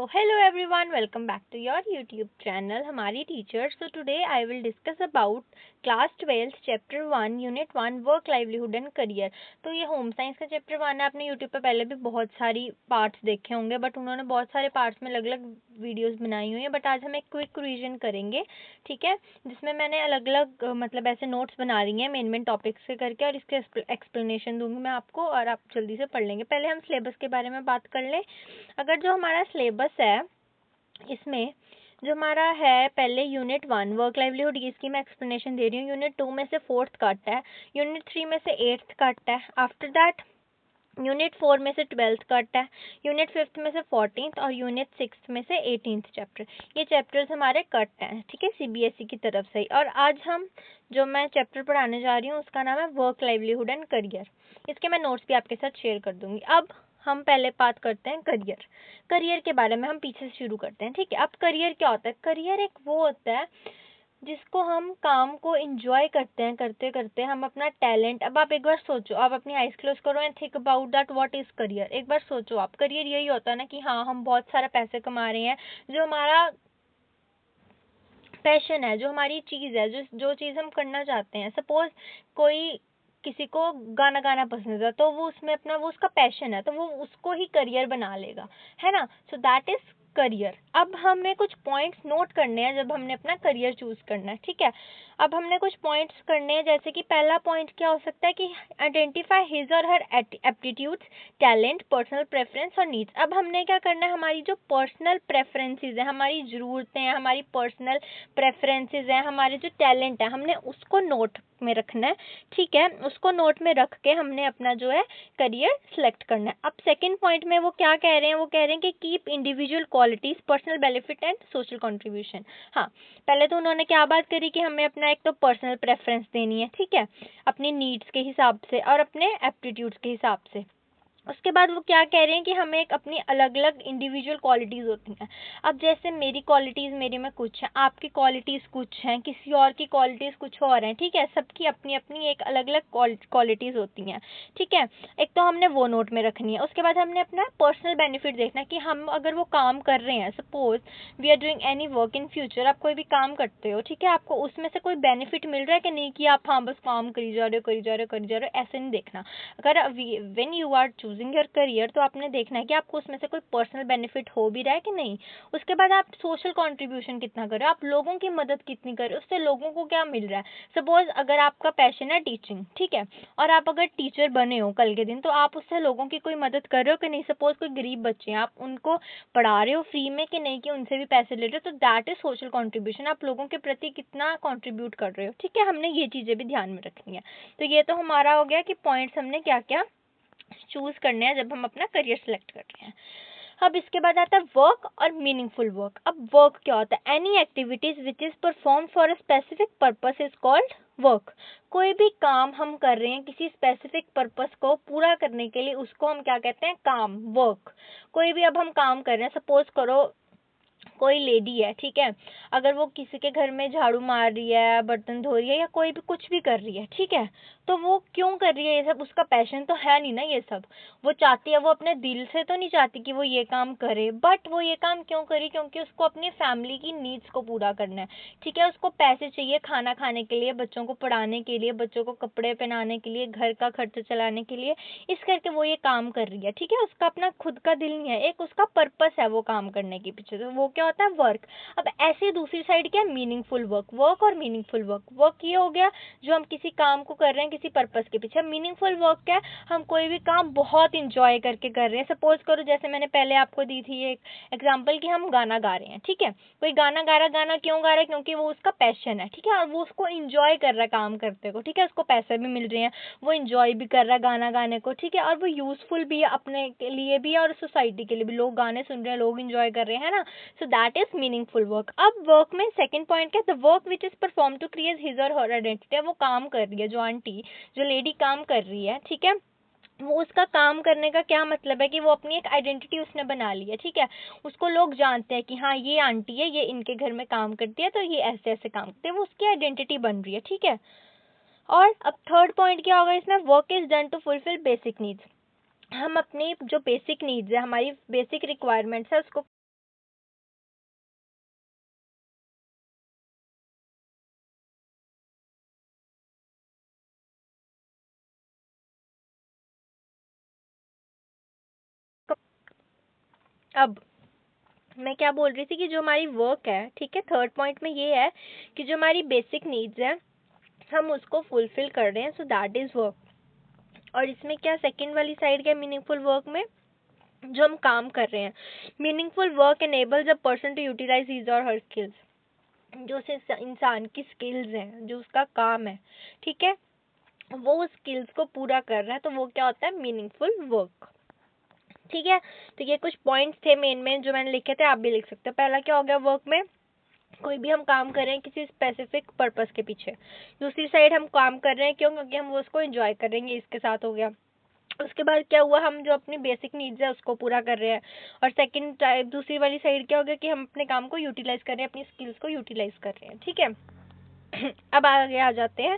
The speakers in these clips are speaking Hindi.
So hello everyone, welcome back to your YouTube channel हमारी teacher. So today I will discuss about class 12 chapter 1 unit 1 work livelihood and career. तो ये होम साइंस का चैप्टर 1 है. आपने YouTube पे पहले भी बहुत सारी पार्ट्स देखे होंगे, बट उन्होंने बहुत सारे पार्ट्स में अलग अलग वीडियोस बनाई हुई हैं. बट आज हम एक क्विक रिवीजन करेंगे, ठीक है, जिसमें मैंने अलग अलग मतलब ऐसे नोट्स बना रही हैं मेन टॉपिक्स से करके, और इसके एक्सप्लेनेशन दूंगी मैं आपको और आप जल्दी से पढ़ लेंगे. पहले हम सिलेबस के बारे में बात कर लें. अगर जो हमारा सिलेबस है इसमें जो हमारा है, पहले यूनिट 1 वर्क लाइवलीहुड, इसकी मैं एक्सप्लेनेशन दे रही हूँ. यूनिट 2 में से 4th कट है, यूनिट 3 में से 8th कट है, आफ्टर दैट यूनिट 4 में से 12th कट है, यूनिट 5th में से 14th और यूनिट 6th में से 18th चैप्टर. ये चैप्टर्स हमारे कट हैं, ठीक है, CBSE की तरफ से. और आज हम जो मैं चैप्टर पढ़ाने जा रही हूँ उसका नाम है वर्क लाइवलीहुड एंड करियर. इसके मैं नोट्स भी आपके साथ शेयर कर दूंगी. अब हम पहले बात करते हैं करियर के बारे में. हम पीछे से शुरू करते हैं, ठीक है. अब करियर क्या होता है? करियर एक वो होता है जिसको हम काम को एंजॉय करते हैं, करते करते हम अपना टैलेंट. अब आप एक बार सोचो, आप अपनी आइज क्लोज करो and think about that what is career. एक बार सोचो आप, करियर यही होता है ना कि हाँ, हम बहुत सारा पैसे कमा रहे हैं, जो हमारा पैशन है, जो हमारी चीज़ है, जो चीज़ हम करना चाहते हैं. सपोज कोई किसी को गाना गाना पसंद है, तो वो उसमें अपना वो उसका पैशन है, तो वो उसको ही करियर बना लेगा, है ना. So that is career. अब हमें कुछ पॉइंट्स नोट करने हैं जब हमने अपना करियर चूज करना है, ठीक है. अब हमने कुछ पॉइंट्स करने हैं, जैसे कि पहला पॉइंट क्या हो सकता है कि identify his or her aptitudes, talent, personal preference और नीड्स. अब हमने क्या करना है, हमारी जो पर्सनल प्रेफरेंसेस है, हमारी ज़रूरतें हैं, हमारी पर्सनल प्रेफरेंसेस हैं, हमारे जो टैलेंट है, हमने उसको नोट में रखना है, ठीक है. उसको नोट में रख के हमने अपना जो है करियर सिलेक्ट करना है. अब सेकंड पॉइंट में वो क्या कह रहे हैं, वो कह रहे हैं कि keep individual qualities, personal benefit and social contribution. हाँ, पहले तो उन्होंने क्या बात करी कि हमें अपना एक तो पर्सनल प्रेफरेंस देनी है, ठीक है, अपनी नीड्स के हिसाब से और अपने एप्टीट्यूड्स के हिसाब से. उसके बाद वो क्या कह रहे हैं कि हमें एक अपनी अलग अलग इंडिविजुअल क्वालिटीज़ होती हैं. अब जैसे मेरी क्वालिटीज़ मेरे में कुछ हैं, आपकी क्वालिटीज़ कुछ हैं, किसी और की क्वालिटीज़ कुछ और हैं, ठीक है. सबकी अपनी अपनी एक अलग अलग क्वालिटीज़ होती हैं, ठीक है. एक तो हमने वो नोट में रखनी है. उसके बाद हमने अपना पर्सनल बेनिफिट देखना है कि हम अगर वो काम कर रहे हैं, suppose we are doing any work in future, आप कोई भी काम करते हो, ठीक है, आपको उसमें से कोई बेनिफिट मिल रहा है कि नहीं, कि आप हाँ बस काम करी जा रहे हो करी जा रहे हो करी जा रहे हो, ऐसे नहीं देखना. अगर when you are choosing your career, तो आपने देखना है कि आपको उसमें से कोई पर्सनल बेनिफिट हो भी रहा है कि नहीं. उसके बाद आप सोशल कंट्रीब्यूशन कितना कर रहे हो, आप लोगों की मदद कितनी कर रहे हो, उससे लोगों को क्या मिल रहा है. सपोज अगर आपका पैशन है टीचिंग, ठीक है, और आप अगर टीचर बने हो कल के दिन, तो आप उससे लोगों की कोई मदद कर रहे हो कि नहीं. सपोज कोई गरीब बच्चे हैं, आप उनको पढ़ा रहे हो फ्री में कि नहीं, कि उनसे भी पैसे ले रहे हो, तो दैट इज सोशल कंट्रीब्यूशन. आप लोगों के प्रति कितना कंट्रीब्यूट कर रहे हो, ठीक है. हमने ये चीजें भी ध्यान में रखनी है. तो ये तो हमारा हो गया कि पॉइंट्स हमने क्या क्या चूज करने हैं जब हम अपना करियर सिलेक्ट कर रहे हैं. अब इसके बाद आता है वर्क और मीनिंगफुल वर्क. अब वर्क क्या होता है? Any activities which is perform for a specific purpose is called work. कोई भी काम हम कर रहे हैं किसी स्पेसिफिक पर्पस को पूरा करने के लिए, उसको हम क्या कहते हैं? काम, वर्क. कोई भी अब हम काम कर रहे हैं, सपोज करो कोई लेडी है, ठीक है, अगर वो किसी के घर में झाड़ू मार रही है, बर्तन धो रही है, या कोई भी कुछ भी कर रही है, ठीक है, तो वो क्यों कर रही है ये सब? उसका पैशन तो है नहीं ना ये सब. वो चाहती है, वो अपने दिल से तो नहीं चाहती कि वो ये काम करे, बट वो ये काम क्यों करी? क्योंकि उसको अपनी फैमिली की नीड्स को पूरा करना है, ठीक है. उसको पैसे चाहिए खाना खाने के लिए, बच्चों को पढ़ाने के लिए, बच्चों को कपड़े पहनाने के लिए, घर का खर्च चलाने के लिए, इस करके वो ये काम कर रही है, ठीक है. उसका अपना खुद का दिल नहीं है, एक उसका पर्पस है वो काम करने के पीछे, तो वो क्या होता है? वर्क. अब ऐसे दूसरी साइड क्या है? Meaningful work. वर्क और मीनिंगफुल वर्क. वर्क ये हो गया जो हम किसी काम को कर रहे हैं किसी पर्पस के पीछे. मीनिंगफुल वर्क क्या है? हम कोई भी काम बहुत इंजॉय करके कर रहे हैं. सपोज करो, जैसे मैंने पहले आपको दी थी एक एग्जांपल कि हम गाना गा रहे हैं, ठीक है. कोई गाना गा रहा, गाना क्यों गा रहा है? क्योंकि वो उसका पैशन है, ठीक है, और वो उसको इंजॉय कर रहा है काम करते को, ठीक है. उसको पैसे भी मिल रहे हैं, वो इंजॉय भी कर रहा है गाना गाने को, ठीक है, और वो यूजफुल भी है अपने के लिए भी और सोसाइटी के लिए भी. लोग गाने सुन रहे हैं, लोग इंजॉय कर रहे हैं, है ना. So that is meaningful work. अब वर्क में सेकंड पॉइंट क्या है? The work which is perform to create his or her identity. वो काम कर रही है, जो आंटी, जो लेडी काम कर रही है, ठीक है, वो उसका काम करने का क्या मतलब है कि वो अपनी एक आइडेंटिटी उसने बना ली है, ठीक है. उसको लोग जानते हैं कि हाँ ये आंटी है, ये इनके घर में काम करती है, तो ये ऐसे ऐसे काम करते हैं, वो उसकी आइडेंटिटी बन रही है, ठीक है. और अब थर्ड पॉइंट क्या होगा इसमें? Work is done to fulfil basic needs. हम अपनी जो बेसिक नीड्स है, हमारी बेसिक रिक्वायरमेंट्स है, उसको अब मैं क्या बोल रही थी कि जो हमारी वर्क है, ठीक है, थर्ड पॉइंट में ये है कि जो हमारी बेसिक नीड्स है हम उसको फुलफिल कर रहे हैं, सो दैट इज वर्क। और इसमें क्या सेकंड वाली साइड क्या, मीनिंगफुल वर्क में जो हम काम कर रहे हैं, meaningful work enables a person to utilise his or her skills, जो उस इंसान की स्किल्स हैं, जो उसका काम है, ठीक है, वो उस स्किल्स को पूरा कर रहा है, तो वो क्या होता है, मीनिंगफुल वर्क। ठीक है, तो ये कुछ पॉइंट्स थे मेन मेन जो मैंने लिखे थे, आप भी लिख सकते हो। पहला क्या हो गया, वर्क में कोई भी हम काम कर रहे हैं किसी स्पेसिफिक पर्पस के पीछे। दूसरी साइड हम काम कर रहे हैं क्यों, क्योंकि हम वो उसको एंजॉय करेंगे, इसके साथ हो गया। उसके बाद क्या हुआ, हम जो अपनी बेसिक नीड्स है उसको पूरा कर रहे हैं। और सेकंड टाइप, दूसरी वाली साइड क्या हो गया कि हम अपने काम को यूटिलाइज कर रहे हैं, अपनी स्किल्स को यूटिलाइज कर रहे हैं। ठीक है अब आगे आ जाते हैं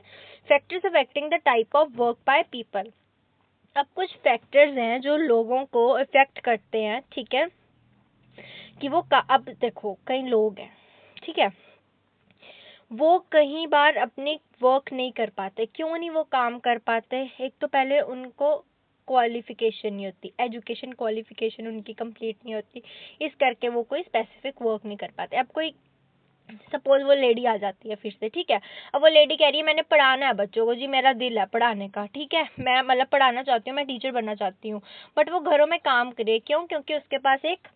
factors affecting the type of work by people. अब कुछ फैक्टर्स हैं जो लोगों को इफेक्ट करते हैं, ठीक है, कि वो अब देखो कई लोग हैं, ठीक है, वो कई बार अपनी वर्क नहीं कर पाते। क्यों नहीं वो काम कर पाते, एक तो पहले उनको क्वालिफिकेशन नहीं होती, एजुकेशन क्वालिफिकेशन उनकी कंप्लीट नहीं होती, इस करके वो कोई स्पेसिफिक वर्क नहीं कर पाते। अब कोई सपोज वो लेडी आ जाती है फिर से, ठीक है, अब वो लेडी कह रही है मैंने पढ़ाना है बच्चों को, जी मेरा दिल है पढ़ाने का, ठीक है, मैं मतलब पढ़ाना चाहती हूँ, मैं टीचर बनना चाहती हूँ, बट वो घरों में काम करे, क्यों, क्योंकि उसके पास एक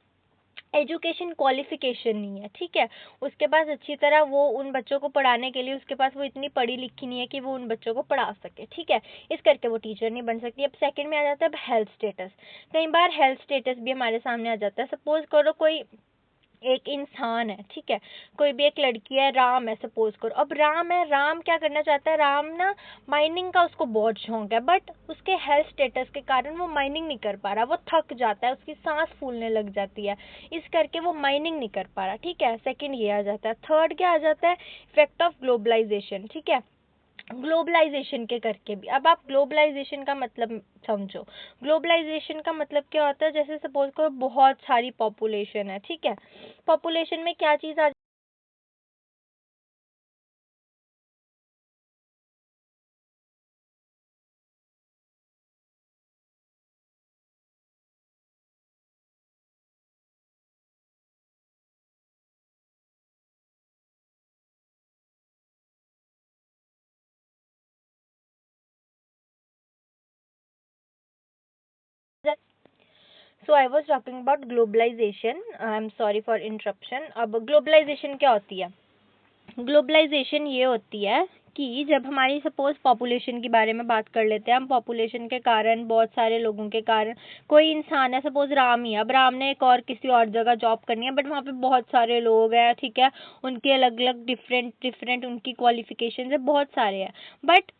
एजुकेशन क्वालिफिकेशन नहीं है, ठीक है, उसके पास अच्छी तरह वो उन बच्चों को पढ़ाने के लिए उसके पास वो इतनी पढ़ी लिखी नहीं है कि वो उन बच्चों को पढ़ा सके, ठीक है, इस करके वो टीचर नहीं बन सकती। अब सेकंड में आ जाता है हेल्थ स्टेटस। कई बार हेल्थ स्टेटस भी हमारे सामने आ जाता है। सपोज करो कोई एक इंसान है, ठीक है, कोई भी एक लड़की है, राम है सपोज करो, अब राम है, राम क्या करना चाहता है, राम ना माइनिंग का उसको बहुत शौक है, बट उसके हेल्थ स्टेटस के कारण वो माइनिंग नहीं कर पा रहा, वो थक जाता है, उसकी सांस फूलने लग जाती है, इस करके वो माइनिंग नहीं कर पा रहा, ठीक है, सेकंड ये आ जाता है। थर्ड क्या आ जाता है, इफेक्ट ऑफ ग्लोबलाइजेशन, ठीक है, ग्लोबलाइजेशन के करके भी। अब आप ग्लोबलाइजेशन का मतलब समझो, ग्लोबलाइजेशन का मतलब क्या होता है, जैसे सपोज करो बहुत सारी पॉपुलेशन है, ठीक है, पॉपुलेशन में क्या चीज आ so I was talking about globalization, I am sorry for interruption. अब ग्लोबलाइजेशन क्या होती है, ग्लोबलाइजेशन ये होती है कि जब हमारी सपोज पॉपुलेशन के बारे में बात कर लेते हैं हम, पॉपुलेशन के कारण, बहुत सारे लोगों के कारण, कोई इंसान है सपोज राम ही है, अब राम ने एक और किसी और जगह जॉब करनी है, बट वहाँ पे बहुत सारे लोग हैं, ठीक है, उनके अलग अलग डिफरेंट डिफरेंट उनकी क्वालिफिकेशन है, बहुत सारे हैं, बट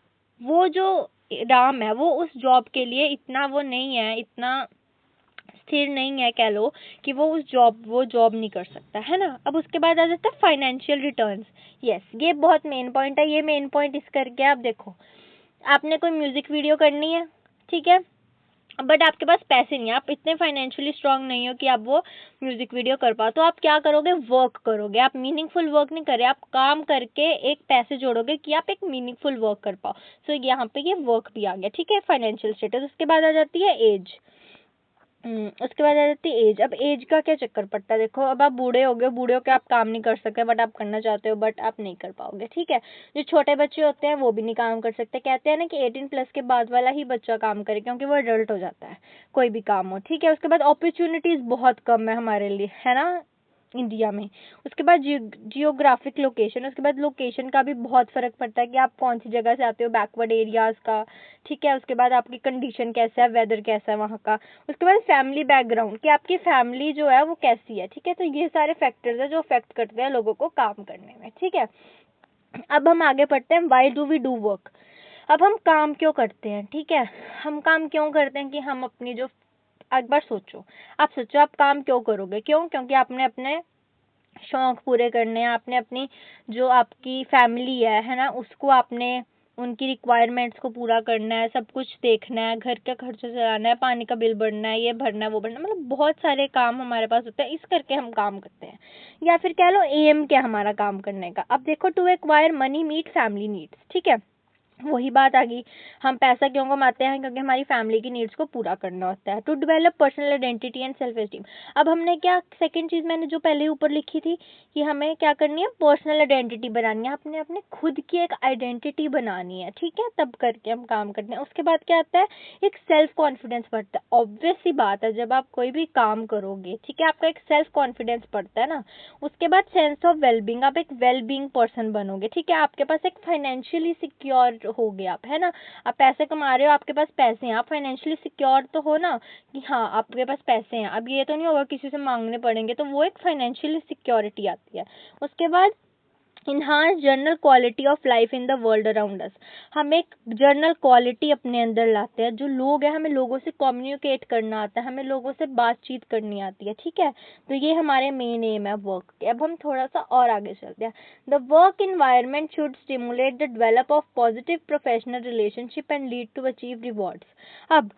वो जो राम है वो उस जॉब के लिए इतना वो नहीं है, इतना स्थिर नहीं है, कह लो कि वो जॉब नहीं कर सकता, है ना। अब उसके बाद आ जाता है फाइनेंशियल रिटर्न्स। यस, ये बहुत मेन पॉइंट है, ये मेन पॉइंट इस करके आप देखो, आपने कोई म्यूजिक वीडियो करनी है, ठीक है, बट आपके पास पैसे नहीं है, आप इतने फाइनेंशियली स्ट्रांग नहीं हो कि आप वो म्यूजिक वीडियो कर पाओ, तो आप क्या करोगे, वर्क करोगे, आप मीनिंगफुल वर्क नहीं कर रहे, आप काम करके एक पैसे जोड़ोगे कि आप एक मीनिंगफुल वर्क कर पाओ। सो यहाँ पे ये वर्क भी आ गया, ठीक है, फाइनेंशियल स्टेटस। उसके बाद आ जाती है एज। उसके बाद आ जाती है एज। अब एज का क्या चक्कर पड़ता है, देखो अब आप बूढ़े हो गए, बूढ़े होकर आप काम नहीं कर सकते, बट आप करना चाहते हो, बट आप नहीं कर पाओगे, ठीक है। जो छोटे बच्चे होते हैं वो भी नहीं काम कर सकते, कहते हैं ना कि 18+ के बाद वाला ही बच्चा काम करे, क्योंकि वो अडल्ट हो जाता है, कोई भी काम हो, ठीक है। उसके बाद अपॉर्चुनिटीज बहुत कम है हमारे लिए, है ना, इंडिया में। उसके बाद जियोग्राफिक लोकेशन, उसके बाद लोकेशन का भी बहुत फर्क पड़ता है कि आप कौन सी जगह से आते हो, बैकवर्ड एरियाज का, ठीक है। उसके बाद आपकी कंडीशन कैसा है, वेदर कैसा है वहाँ का। उसके बाद फैमिली बैकग्राउंड, कि आपकी फैमिली जो है वो कैसी है, ठीक है। तो ये सारे फैक्टर्स है जो अफेक्ट करते हैं लोगों को काम करने में, ठीक है। अब हम आगे पढ़ते हैं, why do we do work. अब हम काम क्यों करते हैं, ठीक है, हम काम क्यों करते हैं कि हम अपनी जो, एक बार सोचो, आप सोचो आप काम क्यों करोगे, क्यों, क्योंकि आपने अपने शौक पूरे करने हैं, आपने अपनी जो आपकी फैमिली है ना, उसको आपने उनकी रिक्वायरमेंट्स को पूरा करना है, सब कुछ देखना है, घर का खर्चा चलाना है, पानी का बिल भरना है, ये भरना है वो भरना है, मतलब बहुत सारे काम हमारे पास होते हैं, इस करके हम काम करते हैं। या फिर कह लो एम क्या हमारा काम करने का। अब देखो, to acquire money meet family needs, ठीक है, वही बात आ गई, हम पैसा क्यों कमाते हैं? क्योंकि हमारी फैमिली की नीड्स को पूरा करना होता है। To develop personal identity and self esteem. अब हमने क्या, सेकंड चीज मैंने जो पहले ऊपर लिखी थी कि हमें क्या करनी है, पर्सनल आइडेंटिटी बनानी है, अपने अपने खुद की एक आइडेंटिटी बनानी है, ठीक है, तब करके हम काम करते हैं। उसके बाद क्या आता है, एक सेल्फ कॉन्फिडेंस बढ़ता है। ऑब्वियस सी बात है, जब आप कोई भी काम करोगे, ठीक है, आपका एक सेल्फ कॉन्फिडेंस बढ़ता है ना। उसके बाद सेंस ऑफ वेलबींग, आप एक वेलबींग पर्सन बनोगे, ठीक है, आपके पास एक फाइनेंशियली सिक्योर हो गया आप, है ना, आप पैसे कमा रहे हो, आपके पास पैसे हैं, आप फाइनेंशियली सिक्योर तो हो ना, कि हाँ आपके पास पैसे हैं। अब ये तो नहीं होगा किसी से मांगने पड़ेंगे, तो वो एक फाइनेंशियली सिक्योरिटी आती है। उसके बाद enhance general quality of life in the world around us. हम एक जनरल क्वालिटी अपने अंदर लाते हैं, जो लोग हैं, हमें लोगों से कम्युनिकेट करना आता है, हमें लोगों से बातचीत करनी आती है, ठीक है, तो ये हमारे मेन एम है वर्क के। अब हम थोड़ा सा और आगे चलते हैं। The work environment should stimulate the develop of positive professional relationship and lead to achieve rewards. अब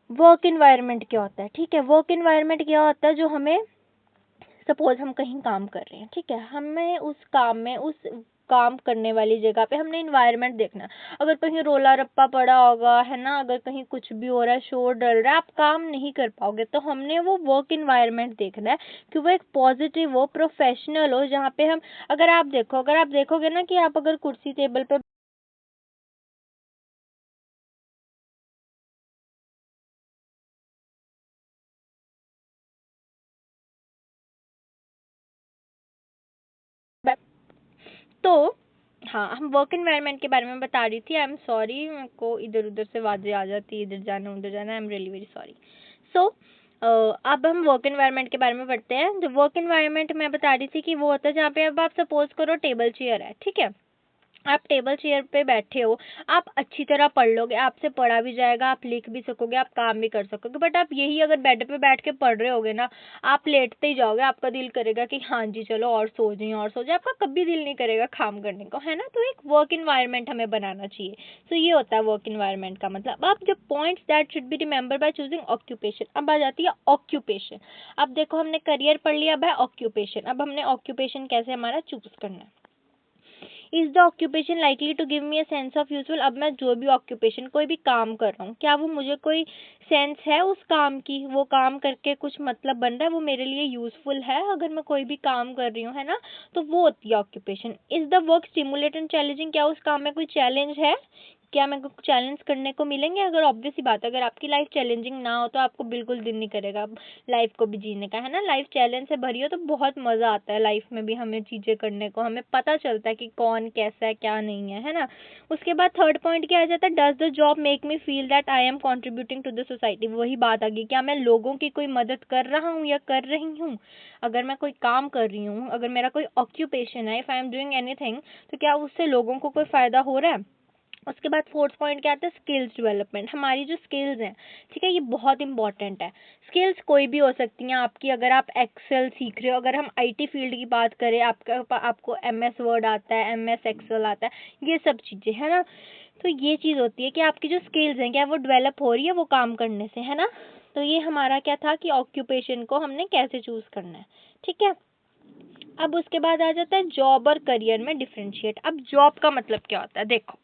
वर्क इन्वायरमेंट क्या होता है, ठीक है, वर्क इन्वायरमेंट क्या होता है, जो हमें, सपोज हम कहीं काम कर रहे हैं, ठीक है, हमें उस काम में, उस काम करने वाली जगह पे हमने इन्वायरमेंट देखना है। अगर कहीं रोला रप्पा पड़ा होगा, है ना, अगर कहीं कुछ भी हो रहा है, शोर डल रहा है, आप काम नहीं कर पाओगे। तो हमने वो वर्क इन्वायरमेंट देखना है कि वो एक पॉजिटिव हो, प्रोफेशनल हो, जहाँ पे हम, अगर आप देखोगे ना कि आप अगर कुर्सी टेबल पे तो हाँ, हम वर्क एनवायरनमेंट के बारे में बता रही थी। आई एम सॉरी, मेरे को इधर उधर से आवाजें आ जाती है, इधर जाना उधर जाना, I am really very sorry. So अब हम वर्क एनवायरनमेंट के बारे में पढ़ते हैं। जो वर्क एनवायरनमेंट मैं बता रही थी कि वो होता है जहाँ पे, अब आप सपोज करो टेबल चेयर है, ठीक है, आप टेबल चेयर पे बैठे हो, आप अच्छी तरह पढ़ लोगे, आपसे पढ़ा भी जाएगा, आप लिख भी सकोगे, आप काम भी कर सकोगे। बट आप यही अगर बेड पे बैठ के पढ़ रहे होगे ना, आप लेटते ही जाओगे, आपका दिल करेगा कि हाँ जी चलो और सो जाए और सो जाए, आपका कभी दिल नहीं करेगा काम करने को, है ना। तो एक वर्क इन्वायरमेंट हमें बनाना चाहिए। तो ये होता है वर्क इन्वायरमेंट का मतलब। अब जो points that should be remember by choosing occupation, अब आ जाती है ऑक्यूपेशन। अब देखो, हमने करियर पढ़ लिया, अब है ऑक्यूपेशन। अब हमने ऑक्यूपेशन कैसे हमारा चूज करना है। Is the occupation likely to give me a sense of useful. अब मैं जो भी ऑक्यूपेशन, कोई भी काम कर रहा हूँ, क्या वो मुझे कोई सेंस है उस काम की, वो काम करके कुछ मतलब बन रहा है, वो मेरे लिए यूजफुल है, अगर मैं कोई भी काम कर रही हूँ, है ना, तो वो होती है occupation. Is the work stimulate and challenging, क्या उस काम में कोई चैलेंज है, क्या मेरे को चैलेंज करने को मिलेंगे। अगर ऑब्वियस सी बात है, अगर आपकी लाइफ चैलेंजिंग ना हो तो आपको बिल्कुल दिल नहीं करेगा लाइफ को भी जीने का, है ना। लाइफ चैलेंज से भरी हो तो बहुत मजा आता है लाइफ में भी, हमें चीजें करने को, हमें पता चलता है कि कौन कैसा है क्या नहीं है, है ना। उसके बाद थर्ड पॉइंट क्या आ जाता है, does the job make me feel that I am contributing to the society. वही बात आ गई, क्या मैं लोगों की कोई मदद कर रहा हूँ या कर रही हूँ। अगर मैं कोई काम कर रही हूँ, अगर मेरा कोई ऑक्यूपेशन है, if I am doing anything, तो क्या उससे लोगों को कोई फायदा हो रहा है। उसके बाद फोर्थ पॉइंट क्या आता है, स्किल्स डेवलपमेंट। हमारी जो स्किल्स हैं, ठीक है, ये बहुत इंपॉर्टेंट है। स्किल्स कोई भी हो सकती हैं आपकी। अगर आप एक्सेल सीख रहे हो, अगर हम आईटी फील्ड की बात करें, आपको एमएस वर्ड आता है, एमएस एक्सेल आता है, ये सब चीज़ें, है ना। तो ये चीज़ होती है कि आपकी जो स्किल्स हैं, क्या वो डेवलप हो रही है वो काम करने से, है ना। तो ये हमारा क्या था कि ऑक्यूपेशन को हमने कैसे चूज करना है, ठीक है। अब उसके बाद आ जाता है जॉब और करियर में डिफरेंशिएट। अब जॉब का मतलब क्या होता है, देखो,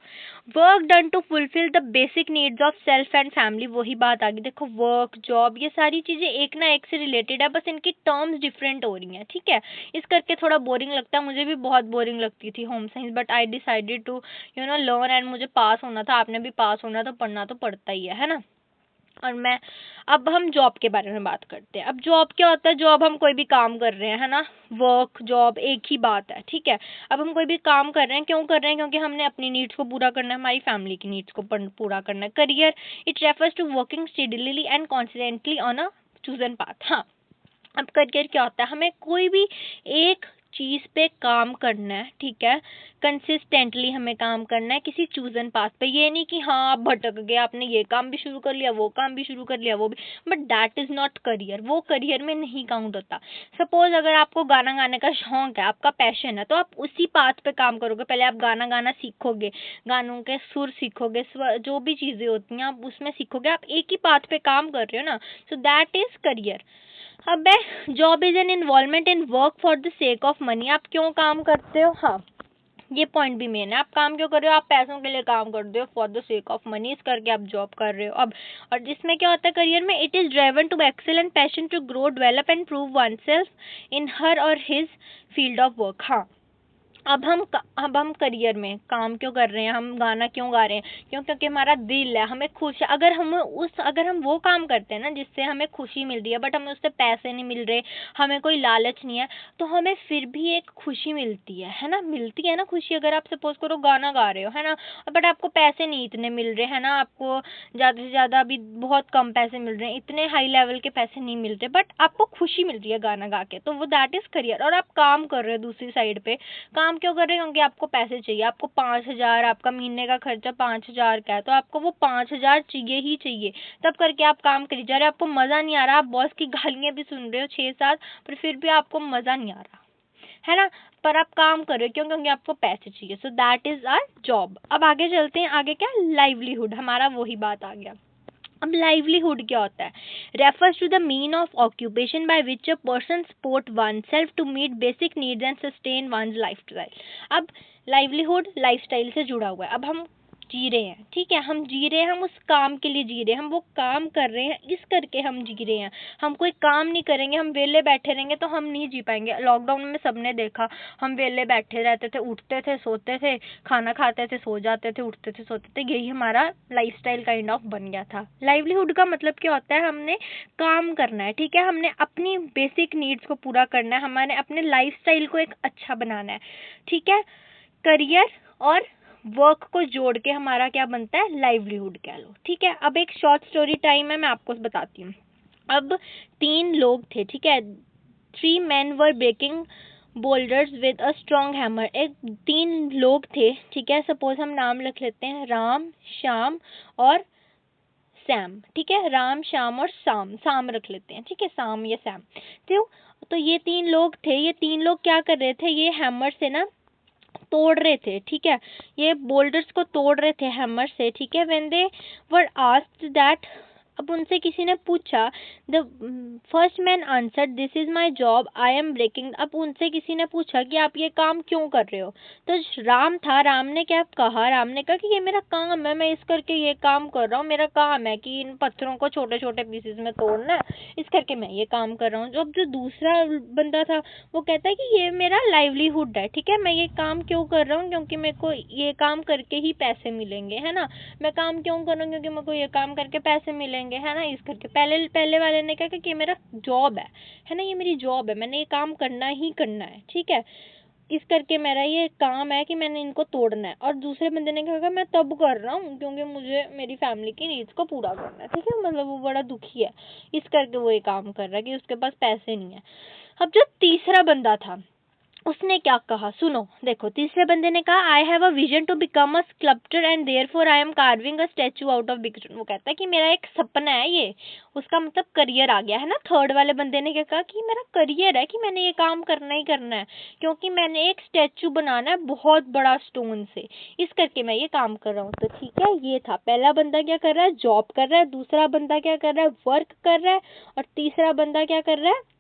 work done to fulfil the basic needs of self and family. वही बात आ गई, देखो, वर्क, जॉब, ये सारी चीजें एक ना एक से रिलेटेड है, बस इनकी टर्म्स डिफरेंट हो रही हैं, ठीक है। इस करके थोड़ा बोरिंग लगता है, मुझे भी बहुत बोरिंग लगती थी home science, but I decided to learn, and मुझे पास होना था, आपने भी पास होना, तो पढ़ना तो पड़ता ही है ना। और मैं, अब हम जॉब के बारे में बात करते हैं। अब जॉब क्या होता है, जॉब हम कोई भी काम कर रहे हैं, है ना। वर्क, जॉब एक ही बात है, ठीक है। अब हम कोई भी काम कर रहे हैं, क्यों कर रहे हैं, क्योंकि हमने अपनी नीड्स को पूरा करना है, हमारी फैमिली की नीड्स को पूरा करना है। Career, it refers to working steadily and constantly on a chosen path. हाँ, अब करियर क्या होता है, हमें कोई भी एक चीज पे काम करना है, ठीक है, कंसिस्टेंटली हमें काम करना है किसी चूजन पाथ पे। ये नहीं कि हाँ आप भटक गए, आपने ये काम भी शुरू कर लिया, वो काम भी शुरू कर लिया, वो भी, but that is not career, वो करियर में नहीं काउंट होता। सपोज अगर आपको गाना गाने का शौक है, आपका पैशन है, तो आप उसी पाथ पे काम करोगे। पहले आप गाना गाना सीखोगे, गानों के सुर सीखोगे, जो भी चीजें होती हैं आप उसमें सीखोगे, आप एक ही पाथ पे काम कर रहे हो ना, सो दैट इज करियर। अब job is an involvement in work for the sake of money. आप क्यों काम करते हो, हाँ, ये पॉइंट भी मेन है। आप काम क्यों कर रहे हो? आप पैसों के लिए काम कर रहे हो, for the sake of money, इस करके आप जॉब कर रहे हो। अब और इसमें क्या होता है करियर में, it is driven to excel and passion to grow, develop and prove oneself in her or his field of work. हाँ, अब हम करियर में काम क्यों कर रहे हैं, हम गाना क्यों गा रहे हैं? क्योंकि हमारा दिल है, हमें खुश, अगर हम वो काम करते हैं ना जिससे हमें खुशी मिल रही है, बट हमें उससे पैसे नहीं मिल रहे, हमें कोई लालच नहीं है, तो हमें फिर भी एक खुशी मिलती है ना, मिलती है ना खुशी। अगर आप सपोज करो गाना गा रहे हो, है ना, बट आपको पैसे नहीं इतने मिल रहे, है ना, आपको ज़्यादा से ज़्यादा अभी बहुत कम पैसे मिल रहे हैं, इतने हाई लेवल के पैसे नहीं मिल रहे, बट आपको खुशी मिल रही है गाना गा के, तो वो दैट इज़ करियर। और आप काम कर रहे हो दूसरी साइड पे, काम क्यों कर रहे हैं? क्योंकि आपको पैसे चाहिए, आपको 5,000, आपका महीने का खर्चा 5,000 का है, तो आपको वो 5,000 चाहिए ही चाहिए, तब करके आप काम करी जा रहे हो। आपको मज़ा नहीं आ रहा, आप बॉस की गालियाँ भी सुन रहे हो 6-7, पर फिर भी आपको मज़ा नहीं आ रहा, है ना, पर आप काम कर रहे हो क्यों? क्योंकि आपको पैसे चाहिए। So that is our job. अब आगे चलते हैं, आगे क्या, लाइवलीहुड, हमारा वही बात आ गया। अब लाइवलीहुड क्या होता है? Refers to the mean of occupation by which a person support one self to meet basic needs and sustain one lifestyle. अब लाइवलीहुड लाइफस्टाइल से जुड़ा हुआ है। अब हम जी रहे हैं, ठीक है, हम जी रहे हैं, हम उस काम के लिए जी रहे हैं, हम वो काम कर रहे हैं, इस करके हम जी रहे हैं। हम कोई काम नहीं करेंगे, हम वेले बैठे रहेंगे तो हम नहीं जी पाएंगे। लॉकडाउन में सबने देखा, हम वेले बैठे रहते थे, उठते थे, सोते थे, खाना खाते थे, सो जाते थे, उठते थे, सोते थे, यही हमारा लाइफस्टाइल काइंड ऑफ बन गया था। लाइवलीहुड का मतलब क्या होता है? हमने काम करना है, ठीक है, हमने अपनी बेसिक नीड्स को पूरा करना है, हमारे अपने लाइफस्टाइल को एक अच्छा बनाना है, ठीक है। करियर और वर्क को जोड़ के हमारा क्या बनता है? लाइवलीहुड कह लो, ठीक है। अब एक शॉर्ट स्टोरी टाइम है, मैं आपको बताती हूँ। अब 3 लोग थे, ठीक है, 3 men were breaking boulders with a strong hammer। एक 3 लोग थे, ठीक है, सपोज हम नाम लिख लेते हैं राम, श्याम और सैम, ठीक है, राम, श्याम और साम, साम रख लेते हैं, ठीक है, साम या सैम। तो ये 3 लोग थे, ये 3 लोग क्या कर रहे थे? ये हैमर से ना तोड़ रहे थे, ठीक है, ये बोल्डर्स को तोड़ रहे थे हैमर से, ठीक है। When they were asked that, अब उनसे किसी ने पूछा, the first man answered this is my job I am breaking. अब उनसे किसी ने पूछा कि आप ये काम क्यों कर रहे हो? तो राम था, राम ने क्या कहा? राम ने कहा कि ये मेरा काम है, मैं इस करके ये काम कर रहा हूँ, मेरा काम है कि इन पत्थरों को छोटे छोटे पीसेस में तोड़ना है, इस करके मैं ये काम कर रहा हूँ। अब जो दूसरा बंदा था वो कहता है कि ये मेरा लाइवलीहुड है, ठीक है, मैं ये काम क्यों कर रहा हूँ? क्योंकि मेरे को ये काम करके ही पैसे मिलेंगे, है ना, मैं काम क्यों कर रहा हूँ? क्योंकि मेरे को ये काम करके पैसे मिलेंगे, है ना, इस करके पहले पहले वाले ने कहा कि ये मेरा जॉब है ना, ये मेरी जॉब है, मैंने ये काम करना ही करना है, ठीक है, इस करके मेरा ये काम है कि मैंने इनको तोड़ना है। और दूसरे बंदे ने कहा मैं तब कर रहा हूँ क्योंकि मुझे मेरी फैमिली की नीड्स को पूरा करना है, ठीक है, मतलब वो बड़ा दुखी है, इस करके वो ये काम कर रहा है कि उसके पास पैसे नहीं है। अब जो तीसरा बंदा था उसने क्या कहा, सुनो, देखो, तीसरे बंदे ने कहा I have a vision to become a sculptor and therefore I am carving a statue out of big stone. वो कहता है कि मेरा एक सपना है, ये उसका मतलब करियर आ गया, है ना। थर्ड वाले बंदे ने क्या कहा कि मेरा करियर है कि मैंने ये काम करना ही करना है क्योंकि मैंने एक स्टैचू बनाना है बहुत बड़ा स्टोन से, इस करके मैं ये काम कर रहा हूँ। तो ठीक है, ये था पहला बंदा क्या कर रहा है? जॉब कर रहा है। दूसरा बंदा क्या कर रहा है? वर्क कर रहा है। और तीसरा बंदा क्या कर रहा है?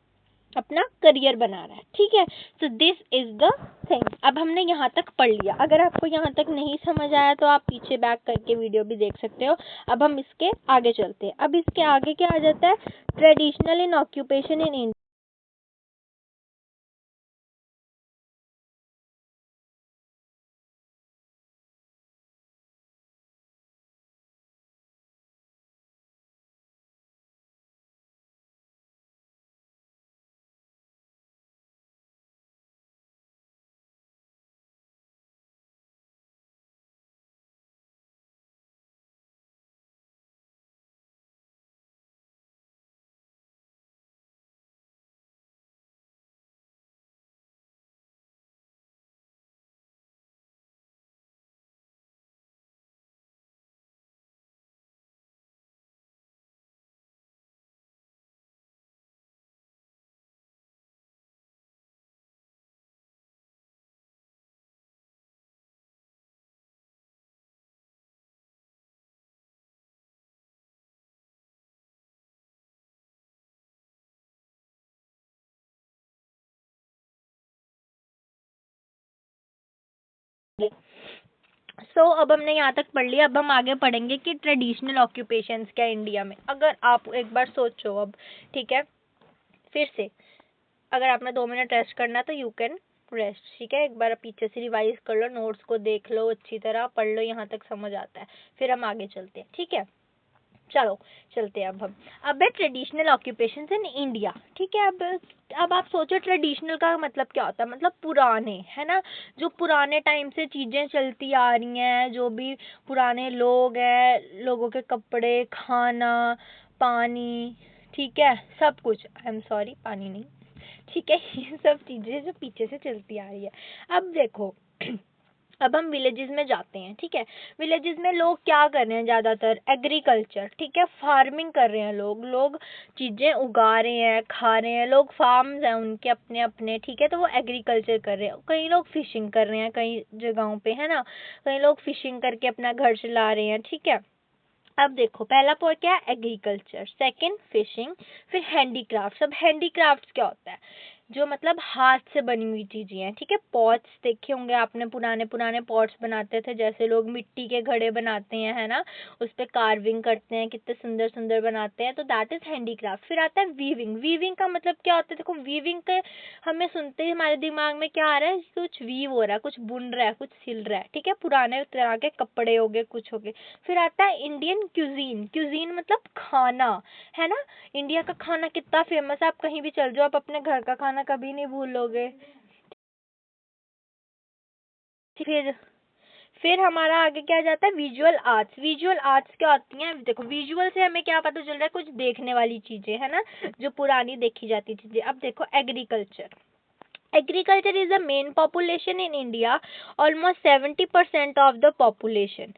अपना करियर बना रहा है, ठीक है। So this is the thing. अब हमने यहाँ तक पढ़ लिया, अगर आपको यहाँ तक नहीं समझ आया तो आप पीछे बैक करके वीडियो भी देख सकते हो। अब हम इसके आगे चलते हैं। अब इसके आगे क्या आ जाता है? Traditional in occupation in India. अब हमने यहाँ तक पढ़ लिया, अब हम आगे पढ़ेंगे कि ट्रेडिशनल ऑक्यूपेशंस क्या है इंडिया में। अगर आप एक बार सोचो अब, ठीक है, फिर से अगर आपने 2 मिनट रेस्ट करना है तो यू कैन रेस्ट, ठीक है। एक बार पीछे से रिवाइज कर लो, नोट्स को देख लो, अच्छी तरह पढ़ लो, यहाँ तक समझ आता है, फिर हम आगे चलते हैं, ठीक है। चलो चलते हैं अब है ट्रेडिशनल ऑक्यूपेशंस इन इंडिया, ठीक है। अब आप सोचो ट्रेडिशनल का मतलब क्या होता है, मतलब पुराने, है ना, जो पुराने टाइम से चीजें चलती आ रही हैं, जो भी पुराने लोग हैं, लोगों के कपड़े, खाना, पानी, ठीक है, सब कुछ, आई एम सॉरी, पानी नहीं, ठीक है, ये सब चीजें जो पीछे से चलती आ रही है। अब देखो अब हम विलेजेस में जाते हैं, ठीक है। विलेजेस में लोग क्या कर रहे हैं, ज्यादातर एग्रीकल्चर, ठीक है, फार्मिंग कर रहे हैं लोग, लोग चीजें उगा रहे हैं, खा रहे हैं, लोग फार्म्स हैं उनके अपने अपने, ठीक है, तो वो एग्रीकल्चर कर रहे हैं। कई लोग फिशिंग कर रहे हैं कई जगहों पे, है ना, कई लोग फिशिंग करके अपना घर चला रहे हैं, ठीक है। अब देखो पहला पॉइंट क्या है, एग्रीकल्चर, सेकंड फिशिंग, फिर हैंडीक्राफ्ट। अब हैंडीक्राफ्ट क्या होता है, जो मतलब हाथ से बनी हुई चीजें हैं, ठीक है। पॉट्स देखे होंगे आपने, पुराने पुराने पॉट्स बनाते थे, जैसे लोग मिट्टी के घड़े बनाते हैं, है ना, उस पे कार्विंग करते हैं, कितने सुंदर सुंदर बनाते हैं, तो दैट इज हैंडीक्राफ्ट। फिर आता है वीविंग। वीविंग का मतलब क्या होता है, देखो वीविंग के हमें सुनते ही हमारे दिमाग में क्या आ रहा है, कुछ वीव हो रहा है, कुछ बुन रहा है, कुछ सिल रहा है, ठीक है, पुराने तरह के कपड़े हो गए, कुछ हो गए। फिर आता है इंडियन क्यूजीन। क्यूजीन मतलब खाना, है ना, इंडिया का खाना कितना फेमस है, आप कहीं भी चल जाओ, आप अपने घर का खाना कभी नहीं भूलोगे। फिर फिर हमारा आगे क्या जाता है, विजुअल आर्ट्स। विजुअल आर्ट्स क्या होती हैं, देखो विजुअल से हमें क्या पता चल रहा है, कुछ देखने वाली चीजें, है ना, जो पुरानी देखी जाती चीजें। अब देखो agriculture. Agriculture is the main population in India, almost 70% of the population,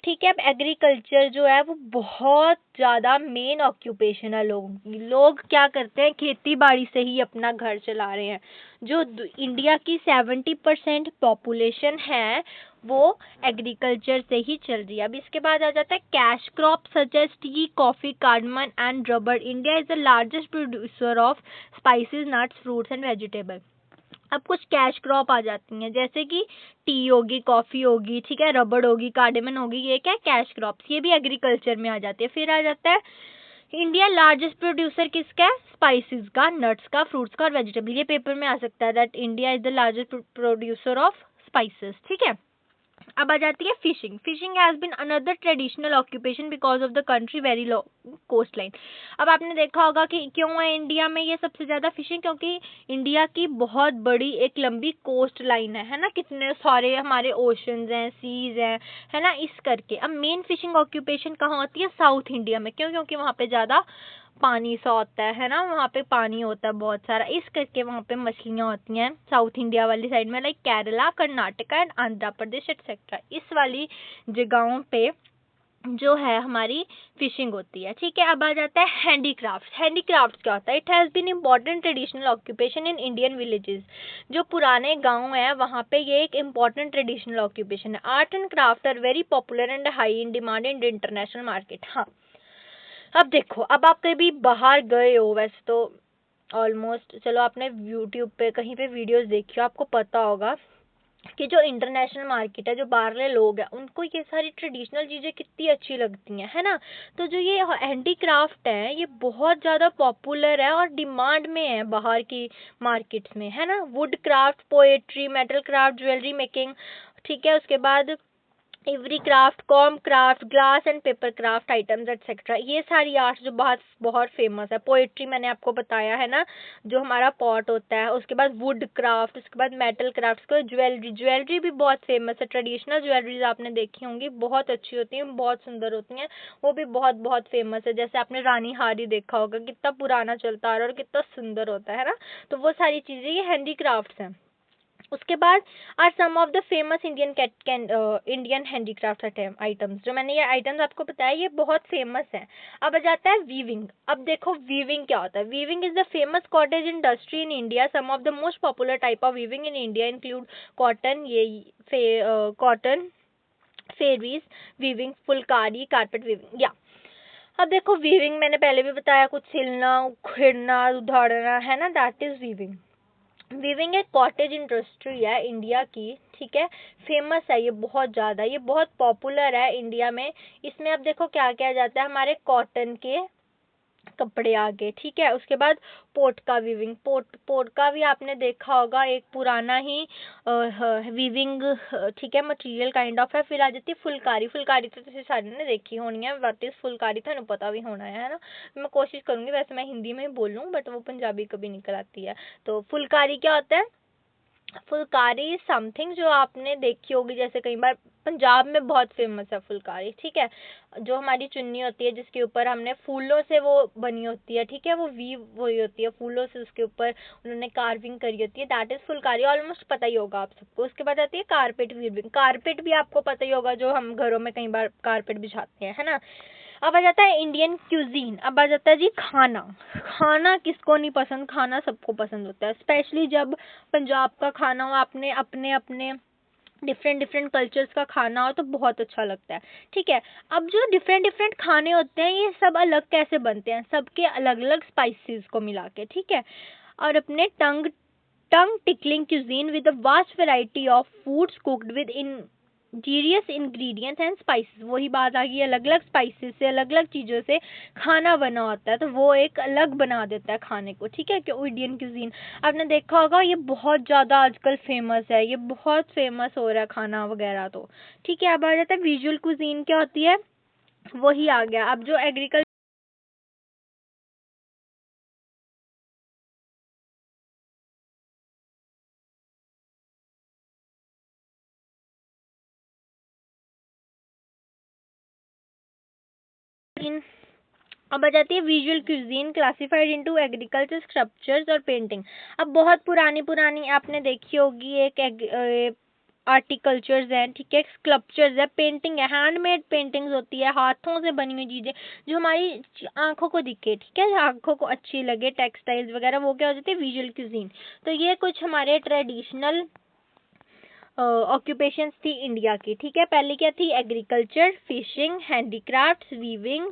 ठीक है। अब एग्रीकल्चर जो है वो बहुत ज़्यादा मेन ऑक्यूपेशन है लोगों की। लोग क्या करते हैं, खेती बाड़ी से ही अपना घर चला रहे हैं। जो इंडिया की 70% पॉपुलेशन है वो एग्रीकल्चर से ही चल रही है। अब इसके बाद आ जाता है cash crop such as tea, coffee, cardamom and rubber. India is the largest producer of spices, nuts, fruits and vegetable. अब कुछ कैश क्रॉप आ जाती हैं, जैसे कि टी होगी, कॉफी होगी, ठीक है, रबड़ होगी, कार्डेमन होगी, ये क्या है, कैश क्रॉप्स, ये भी एग्रीकल्चर में आ जाती है। फिर आ जाता है इंडिया लार्जेस्ट प्रोड्यूसर किसका है, स्पाइसेस का, नट्स का, फ्रूट्स का और वेजिटेबल। ये पेपर में आ सकता है that India is the largest producer of spices, ठीक है। अब आ जाती है fishing. Fishing has been another traditional occupation because of the country very लो कोस्ट लाइन। अब आपने देखा होगा कि क्यों है इंडिया में ये सबसे ज्यादा फिशिंग, क्योंकि इंडिया की बहुत बड़ी एक लंबी कोस्ट लाइन है ना, कितने सारे हमारे ओशंस हैं, सीज हैं, है ना, इस करके। अब मेन फिशिंग ऑक्यूपेशन कहाँ होती है, साउथ इंडिया में। क्यों, क्योंकि वहाँ पे ज्यादा पानी सा होता है ना, वहाँ पे पानी होता है बहुत सारा, इस करके वहाँ पे मछलियाँ होती हैं साउथ इंडिया वाली साइड में, like Kerala, Karnataka and Andhra Pradesh etcetera. इस वाली जगहों पे जो है हमारी फिशिंग होती है, ठीक है। अब आ जाता है हैंडीक्राफ्ट। हैंडीक्राफ्ट क्या होता है, it has been important traditional occupation in Indian villages. जो पुराने गांव हैं वहाँ पे ये एक इम्पोर्टेंट ट्रेडिशनल ऑक्यूपेशन है। Art and craft are very popular and high in demand in international market. हाँ, अब देखो, अब आप कभी बाहर गए हो, वैसे तो ऑलमोस्ट, चलो आपने यूट्यूब पे कहीं पे वीडियोस देखी हो, आपको पता होगा कि जो इंटरनेशनल मार्केट है, जो बाहरले लोग हैं, उनको ये सारी ट्रेडिशनल चीज़ें कितनी अच्छी लगती हैं, है ना। तो जो ये हैंडीक्राफ्ट है ये बहुत ज़्यादा पॉपुलर है और डिमांड में है बाहर की मार्केट्स में, है ना। Would craft, poetry, metal craft, jewellery making, ठीक है। उसके बाद every craft, com craft, glass and paper craft items etcetera, ये सारी आर्ट्स जो बहुत बहुत फेमस है। पोएट्री मैंने आपको बताया है ना, जो हमारा पॉट होता है। उसके बाद वुड क्राफ्ट, उसके बाद मेटल क्राफ्ट, उसके बाद ज्वेलरी। ज्वेलरी भी बहुत फेमस है। ट्रेडिशनल ज्वेलरीज आपने देखी होंगी, बहुत अच्छी होती हैं, बहुत सुंदर होती हैं, वो भी बहुत बहुत फेमस है। जैसे आपने रानी हारी देखा होगा, कितना पुराना चलता आ रहा है और कितना सुंदर होता है ना। तो वो सारी चीजें ये हैंडीक्राफ्ट्स हैं। उसके बाद are some of the famous Indian handicraft items. जो मैंने ये आइटम्स आपको बताया ये बहुत फेमस है। अब आ जाता है वीविंग। अब देखो वीविंग क्या होता है। Weaving is the famous cottage industry in India. Some of the most popular type of weaving in India include cotton, cotton ferries weaving, phulkari, carpet weaving, या अब देखो वीविंग मैंने पहले भी बताया, कुछ सिलना, उखड़ना, उधाड़ना, है ना, दैट इज वीविंग। वीविंग एक कॉटेज इंडस्ट्री है इंडिया की, ठीक है, फेमस है ये बहुत ज़्यादा, ये बहुत पॉपुलर है इंडिया में। इसमें अब देखो क्या क्या जाता है, हमारे कॉटन के कपड़े आगे, ठीक है। उसके बाद पोट का वीविंग, पोट का भी आपने देखा होगा, एक पुराना ही वीविंग, ठीक है, मटेरियल काइंड ऑफ है। फिर आ जाती है फुलकारी। फुलकारी तो जैसे सारे ने देखी होनी है, व्हाट इज फुलकारी तो पता भी होना है ना। मैं कोशिश करूंगी, वैसे मैं हिंदी में ही बोलूँ बट वो पंजाबी कभी निकल आती है। तो फुलकारी क्या होता है? फुलकारी समथिंग जो आपने देखी होगी, जैसे कई बार पंजाब में बहुत फेमस है फुलकारी, ठीक है। जो हमारी चुन्नी होती है जिसके ऊपर हमने फूलों से वो बनी होती है, ठीक है, वो वीव वही होती है, फूलों से उसके ऊपर उन्होंने कार्विंग करी होती है, दैट इज फुलकारी। ऑलमोस्ट पता ही होगा आप सबको। उसके बाद आती है कारपेट वीविंग। कारपेट भी आपको पता ही होगा, जो हम घरों में कई बार कारपेट बिछाते हैं, है ना। अब आ जाता है इंडियन क्यूजीन। अब आ जाता है जी खाना। खाना किसको नहीं पसंद, खाना सबको पसंद होता है, स्पेशली जब पंजाब का खाना हो, आपने अपने अपने डिफरेंट डिफरेंट कल्चर्स का खाना हो तो बहुत अच्छा लगता है, ठीक है। अब जो डिफरेंट डिफरेंट खाने होते हैं ये सब अलग कैसे बनते हैं, सबके अलग अलग स्पाइसेस को मिला के, ठीक है। और अपने tongue tongue tickling cuisine with a vast variety of foods cooked with indigenous ingredients and spices. वही बात आ गई, अलग अलग स्पाइसेस से, अलग अलग चीज़ों से खाना बना होता है, तो वो एक अलग बना देता है खाने को, ठीक है। कि इंडियन क्यूजीन आपने देखा होगा, ये बहुत ज़्यादा आजकल फेमस है, ये बहुत फेमस हो रहा है खाना वगैरह, तो ठीक है। अब आ जाता है विजुअल क्यूजीन। क्या होती है? वही आ गया। अब जो एग्रीकल्चर अब आ जाती है visual cuisine classified into agriculture, sculptures और पेंटिंग। अब बहुत पुरानी पुरानी आपने देखी होगी, एक आर्टिकल्चर्स हैं, ठीक है, स्कल्पचर्स है, पेंटिंग है, हैंडमेड पेंटिंग्स होती है, हाथों से बनी हुई चीजें जो हमारी आंखों को दिखे, ठीक है, आंखों को अच्छी लगे, टेक्सटाइल्स वगैरह, वो क्या हो जाती है? Visual cuisine. तो ये कुछ हमारे ट्रेडिशनल ऑक्यूपेशंस थी इंडिया की, ठीक है। पहले क्या थी? Agriculture, fishing, handicrafts, weaving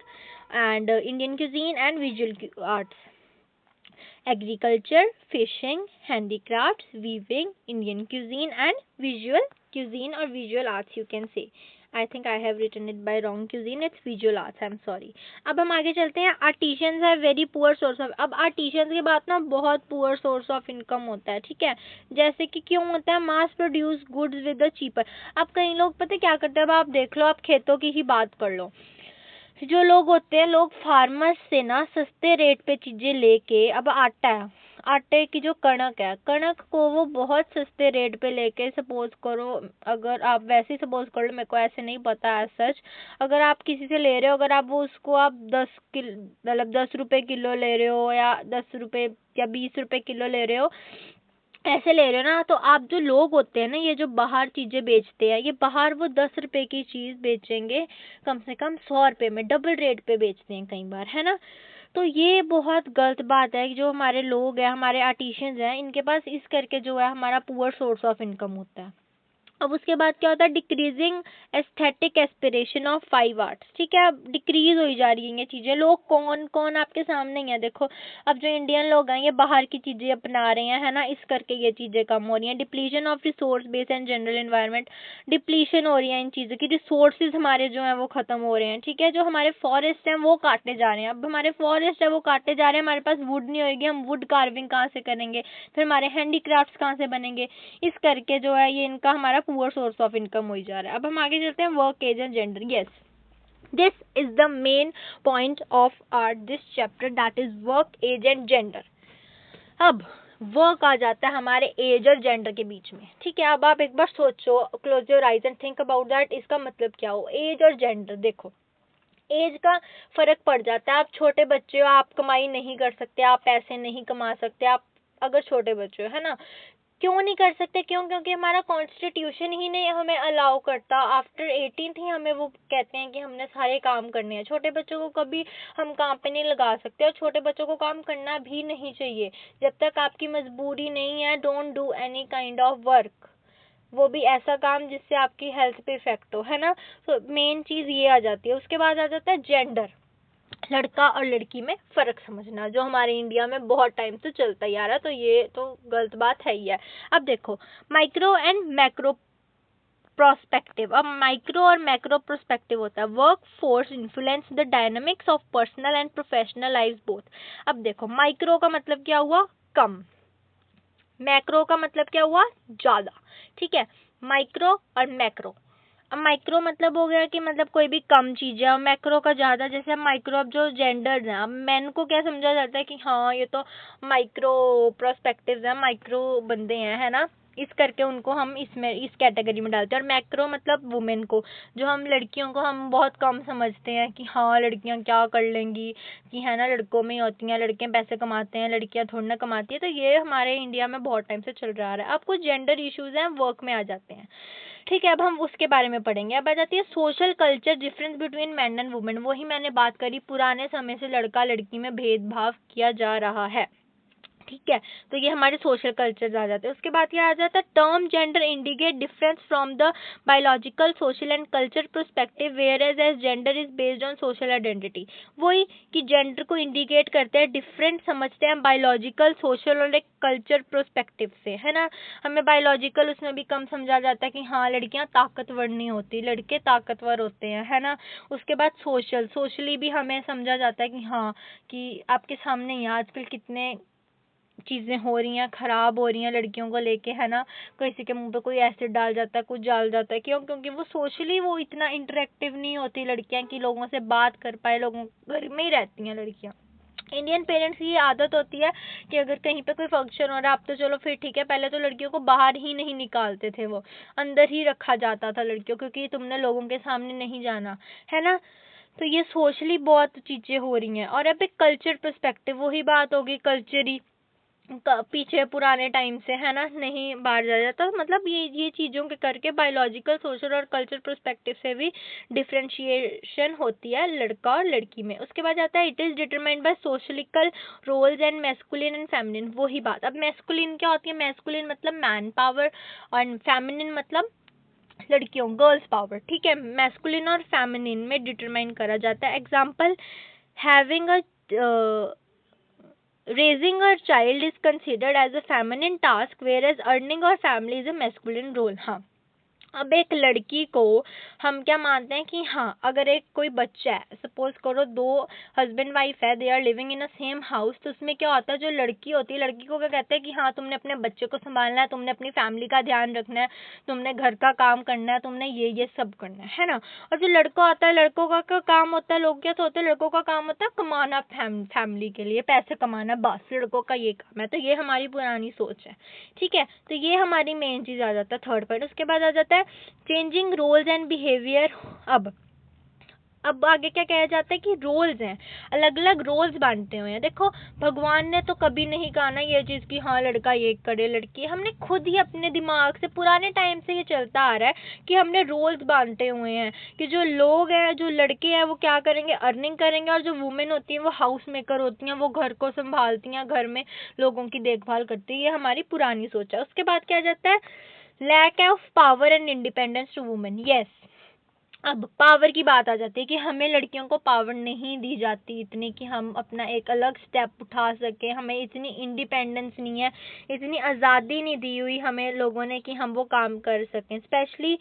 and Indian cuisine and visual arts. Agriculture, fishing, handicrafts, weaving, Indian cuisine and visual cuisine or visual arts you can say. I think I have written it by wrong. Cuisine, it's visual arts, I'm sorry. अब हम आगे चलते हैं। आर्टिशियंस है वेरी पुअर सोर्स ऑफ। अब आर्टिशियंस के बाद ना बहुत पुअर सोर्स ऑफ इनकम होता है, ठीक है। जैसे कि क्यों होता है? Mass produce goods with the cheaper. अब कई लोग पता क्या करते हैं, अब आप देख लो, आप खेतों की ही बात कर लो, जो लोग होते हैं, लोग फार्मर्स से ना सस्ते रेट पे चीजें लेके, अब आटा है, आटे की जो कणक है, कणक को वो बहुत सस्ते रेट पे लेके, सपोज करो, अगर आप वैसे ही सपोज कर लो, मेरे को ऐसे नहीं पता है सच, अगर आप किसी से ले रहे हो, अगर आप वो उसको आप 10 किलो मतलब 10 रुपए किलो ले रहे हो, या 10 रुपए या 20 रुपए किलो ले रहे हो, ऐसे ले रहे हो ना, तो आप जो लोग होते हैं ना, ये जो बाहर चीजें बेचते हैं, ये बाहर वो 10 रुपए की चीज बेचेंगे कम से कम 100 रुपए में, डबल रेट पे बेचते हैं कई बार, है ना। तो ये बहुत गलत बात है कि जो हमारे लोग हैं, हमारे आर्टिशियंस हैं, इनके पास इस करके जो है हमारा पुअर सोर्स ऑफ इनकम होता है। अब उसके बाद क्या होता है? Decreasing aesthetic aspiration of 5 arts, ठीक है। अब डिक्रीज हो जा रही हैं ये चीजें। लोग कौन कौन आपके सामने ही है, देखो, अब जो इंडियन लोग हैं ये बाहर की चीजें अपना रहे हैं, है ना, इस करके ये चीजें कम हो रही हैं। Depletion of resource base and general environment, depletion हो रही है इन चीजों की, रिसोर्सेज हमारे जो है वो खत्म हो रहे हैं, ठीक है। जो हमारे फॉरेस्ट हैं वो काटने जा रहे हैं, अब हमारे फॉरेस्ट है वो काटते जा रहे हैं, हमारे पास वुड नहीं होगी, हम वुड कार्विंग कहाँ से करेंगे, फिर हमारे हैंडीक्राफ्ट्स कहाँ से बनेंगे, इस करके जो है ये इनका हमारा पुअर सोर्स ऑफ इनकम हो जा रहा है। अब हम आगे चलते हैं, work age and gender. Yes, this is the main point of our this chapter, that is work age and gender. अब वर्क आ जाता है हमारे एज और जेंडर के बीच में, ठीक है। अब आप एक बार सोचो, close your eyes and think about that, इसका मतलब क्या हो? एज और जेंडर, देखो, एज का फर्क पड़ जाता है। आप छोटे बच्चे हो, आप कमाई नहीं कर सकते, आप पैसे नहीं कमा सकते, आप अगर छोटे बच्चे हो, है ना। क्यों नहीं कर सकते? क्यों? क्योंकि हमारा कॉन्स्टिट्यूशन ही नहीं हमें अलाउ करता। आफ्टर 18 ही हमें वो कहते हैं कि हमने सारे काम करने हैं। छोटे बच्चों को कभी हम काम पे नहीं लगा सकते, और छोटे बच्चों को काम करना भी नहीं चाहिए जब तक आपकी मजबूरी नहीं है। Don't do any kind of work, वो भी ऐसा काम जिससे आपकी हेल्थ पे इफेक्ट हो, है ना। तो मेन चीज ये आ जाती है। उसके बाद आ जाता है जेंडर। लड़का और लड़की में फ़र्क समझना, जो हमारे इंडिया में बहुत टाइम से चलता ही आ रहा है, तो ये तो गलत बात है ही है। अब देखो माइक्रो एंड मैक्रो प्रोस्पेक्टिव। अब माइक्रो और मैक्रो प्रोस्पेक्टिव होता है work force influence the dynamics of personal and professional life both. अब देखो माइक्रो का मतलब क्या हुआ, कम, मैक्रो का मतलब क्या हुआ, ज़्यादा, ठीक है, माइक्रो और मैक्रो। अब माइक्रो मतलब हो गया कि मतलब कोई भी कम चीज़ है, और मैक्रो का ज़्यादा, जैसे अब माइक्रो, अब जो जेंडर्स हैं, अब मैन को क्या समझा जाता है कि हाँ ये तो माइक्रो प्रोस्पेक्टिव्स हैं, माइक्रो बंदे हैं, है ना, इस करके उनको हम इसमें इस कैटेगरी में डालते हैं। और मैक्रो मतलब वुमेन को, जो हम लड़कियों को हम बहुत कम समझते हैं कि हाँ लड़कियां क्या कर लेंगी, कि है ना लड़कों में ही होती हैं, लड़के पैसे कमाते हैं, लड़कियां थोड़ी ना कमाती है। तो ये हमारे इंडिया में बहुत टाइम से चल रहा है। अब कुछ जेंडर इश्यूज हैं वर्क में आ जाते हैं, ठीक है, अब हम उसके बारे में पढ़ेंगे। अब आ जाती है social culture difference between man and women. वही मैंने बात करी, पुराने समय से लड़का लड़की में भेदभाव किया जा रहा है, ठीक है, तो ये हमारे सोशल कल्चर आ जाते हैं। उसके बाद क्या आ जाता है, term gender indicate difference from the biological social and culture perspective whereas gender is based on social identity. वही कि जेंडर को इंडिकेट करते हैं, डिफरेंट समझते हैं बायोलॉजिकल सोशल और एक कल्चर पर्सपेक्टिव से, है ना। हमें बायोलॉजिकल उसमें भी कम समझा जाता है कि हाँ लड़कियां ताकतवर नहीं होती, लड़के ताकतवर होते हैं, है ना। उसके बाद सोशली भी हमें समझा जाता है कि हाँ कि आपके सामने ही आजकल कितने चीज़ें हो रही हैं, ख़राब हो रही हैं लड़कियों को लेके, है ना। किसी के मुंह पे कोई एसिड डाल जाता है, कुछ डाल जाता है, क्यों, क्योंकि वो सोशली वो इतना इंटरेक्टिव नहीं होती लड़कियां कि लोगों से बात कर पाए, लोगों घर में ही रहती हैं लड़कियां। इंडियन पेरेंट्स की ये आदत होती है कि अगर कहीं पे कोई फंक्शन हो रहा है, अब तो चलो फिर ठीक है, पहले तो लड़कियों को बाहर ही नहीं निकालते थे, वो अंदर ही रखा जाता था लड़कियों, क्योंकि तुमने लोगों के सामने नहीं जाना, है ना। तो ये सोशली बहुत चीज़ें हो रही हैं। और अब एक कल्चर पर्सपेक्टिव, वही बात होगी कल्चरी, पीछे पुराने टाइम से, है ना, नहीं बाहर जाया जाता, मतलब ये चीज़ों के करके बायोलॉजिकल सोशल और कल्चर पर्सपेक्टिव से भी डिफरेंशिएशन होती है लड़का और लड़की में। उसके बाद आता है it is determined by societal roles and masculine and feminine. वही बात, अब मैस्कुलिन क्या होती है, मैस्कुलिन मतलब मैन पावर, और फेमिनिन मतलब लड़कियों, गर्ल्स पावर, ठीक है। मैस्कुलिन और फेमिनिन में डिटरमाइन करा जाता है। Example, having a raising a child is considered as a feminine task whereas earning or family is a masculine role। हाँ, अब एक लड़की को हम क्या मानते हैं कि हाँ अगर एक कोई बच्चा है, सपोज करो दो हस्बैंड वाइफ है, they are living in a same house, तो उसमें क्या होता है, जो लड़की होती है, लड़की को क्या कहते हैं कि हाँ तुमने अपने बच्चे को संभालना है, तुमने अपनी फैमिली का ध्यान रखना है, तुमने घर का काम करना है, तुमने ये सब करना है ना। और जो लड़का होता है, लड़कों का काम होता है, लोग क्या सोचते हैं, लड़कों का काम होता है कमाना, फैमिली के लिए पैसे कमाना, बस लड़कों का ये काम है। तो ये हमारी पुरानी सोच है, ठीक है। तो ये हमारी मेन चीज़ आ जाता है, थर्ड पॉइंट। उसके बाद आ जाता है चेंजिंग रोल्स एंड बिहेवियर। अब आगे क्या कहा जाता है कि रोल्स हैं, अलग अलग रोल्स बांटते हुए हैं। देखो भगवान ने तो कभी नहीं कहा ना ये चीज़ कि हाँ लड़का ये करे लड़की, हमने खुद ही अपने दिमाग से, पुराने टाइम से ये चलता आ रहा है कि हमने रोल्स बांटे हुए हैं कि जो लोग हैं, जो लड़के हैं वो क्या करेंगे, अर्निंग करेंगे, और जो वुमेन होती हैं वो हाउस मेकर होती हैं, वो घर को संभालती हैं, घर में लोगों की देखभाल करती है। ये हमारी पुरानी सोच है। उसके बाद क्या जाता है, lack of power and independence to women. Yes, अब पावर की बात आ जाती है कि हमें लड़कियों को पावर नहीं दी जाती इतनी कि हम अपना एक अलग स्टेप उठा सकें, हमें इतनी इंडिपेंडेंस नहीं है, इतनी आज़ादी नहीं दी हुई हमें लोगों ने कि हम वो काम कर सकें। स्पेशली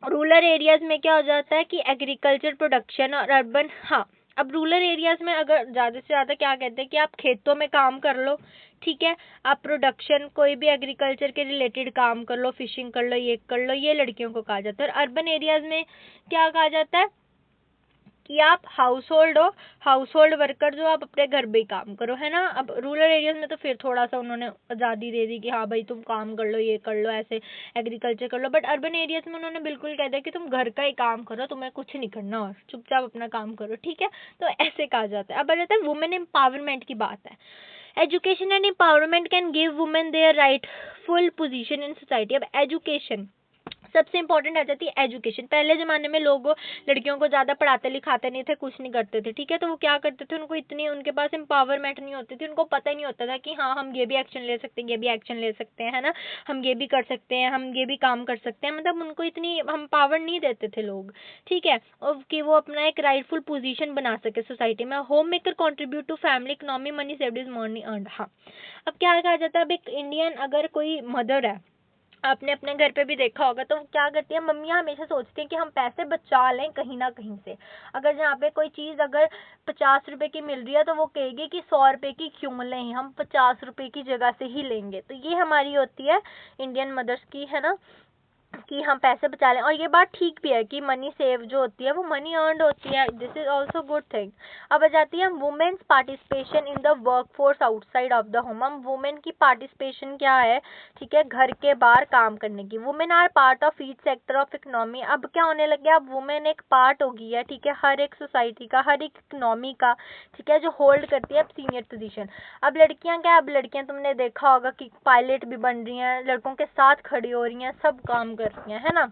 रूरल एरियाज में क्या हो जाता है कि एग्रीकल्चर प्रोडक्शन और अर्बन, हाँ अब रूरल एरियाज में अगर ज़्यादा से ज़्यादा क्या कहते हैं कि आप खेतों में काम कर लो, ठीक है, आप प्रोडक्शन कोई भी एग्रीकल्चर के रिलेटेड काम कर लो, फिशिंग कर लो, ये कर लो, ये लड़कियों को कहा जाता है। और अर्बन एरियाज में क्या कहा जाता है कि आप हाउस होल्ड हो, हाउस होल्ड वर्कर, जो आप अपने घर में ही काम करो, है ना। अब रूरल एरियाज में तो फिर थोड़ा सा उन्होंने आज़ादी दे दी कि हाँ भाई तुम काम कर लो, ये कर लो, ऐसे एग्रीकल्चर कर लो। बट अर्बन एरियाज में उन्होंने बिल्कुल कह दिया कि तुम घर का ही काम करो, तुम्हें कुछ नहीं करना और चुपचाप अपना काम करो, ठीक है। तो ऐसे कहा जाता है। अब आ जाता है वुमेन एम्पावरमेंट की बात है। Education and empowerment can give women their rightful position in society. अब एजुकेशन, सबसे इंपॉर्टेंट आ जाती है एजुकेशन। पहले ज़माने में लोग लड़कियों को ज़्यादा पढ़ाते लिखाते नहीं थे, कुछ नहीं करते थे, ठीक है। तो वो क्या करते थे, उनको इतनी उनके पास एम्पावरमेंट नहीं होती थी, उनको पता ही नहीं होता था कि हाँ हम ये भी एक्शन ले सकते हैं, ये भी एक्शन ले सकते हैं, है ना, हम ये भी कर सकते हैं, हम ये भी काम कर सकते हैं। मतलब उनको इतनी हम पावर नहीं देते थे लोग, ठीक है, और कि वो अपना एक राइटफुल पोजीशन बना सके सोसाइटी में। Home maker contribute to family economy, money saved is money earned. हाँ, अब क्या कहा जाता है, अब एक इंडियन अगर कोई मदर है, आपने अपने घर पे भी देखा होगा, तो क्या करती है मम्मियाँ, हमेशा सोचती हैं कि हम पैसे बचा लें कहीं ना कहीं से। अगर जहाँ पे कोई चीज़ अगर 50 रुपए की मिल रही है तो वो कहेगी कि 100 रुपए की क्यों लें, हम 50 रुपए की जगह से ही लेंगे। तो ये हमारी होती है इंडियन मदर्स की, है ना, कि हम पैसे बचा लें। और ये बात ठीक भी है कि मनी सेव जो होती है वो मनी अर्नड होती है, this is also good thing. अब आ जाती है women's participation in the work force outside of the home. हम वुमेन की पार्टिसिपेशन क्या है, ठीक है, घर के बाहर काम करने की। Women are part of each sector of economy. अब क्या होने लग गया, अब वुमेन एक पार्ट हो गई है, ठीक है, हर एक सोसाइटी का, हर एक इकोनॉमी का, ठीक है, जो होल्ड करती है अब सीनियर पोजीशन। अब लड़कियां क्या, अब लड़कियां तुमने देखा होगा कि पायलट भी बन रही हैं, लड़कों के साथ खड़ी हो रही हैं, सब काम कर रही हैं, है ना।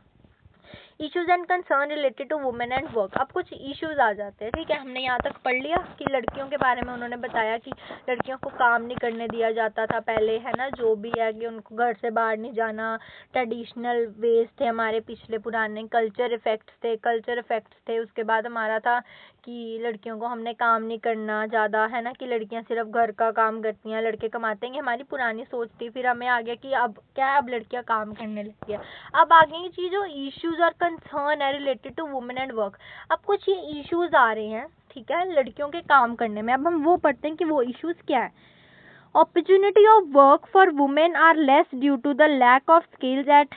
Issues and concern related to women and work. अब कुछ इश्यूज आ जाते हैं, ठीक है, हमने यहाँ तक पढ़ लिया कि लड़कियों के बारे में उन्होंने बताया कि लड़कियों को काम नहीं करने दिया जाता था पहले, है ना, जो भी है कि उनको घर से बाहर नहीं जाना, ट्रेडिशनल वेज थे हमारे पिछले पुराने, कल्चर इफेक्ट्स थे। उसके बाद हमारा था कि लड़कियों को हमने काम नहीं करना ज़्यादा, है ना, कि लड़कियां सिर्फ घर का काम करती हैं, लड़के कमाते हैं, हमारी पुरानी सोच थी। फिर हमें आ गया कि अब क्या है, अब लड़कियां काम करने लगी है। अब आगे की चीज़ जो इश्यूज और कंसर्न है related to women and work. अब कुछ ये इश्यूज आ रहे हैं, ठीक है, लड़कियों के काम करने में। अब हम वो पढ़ते हैं कि वो इश्यूज क्या है। Opportunity of work for women are less due to the lack of skills at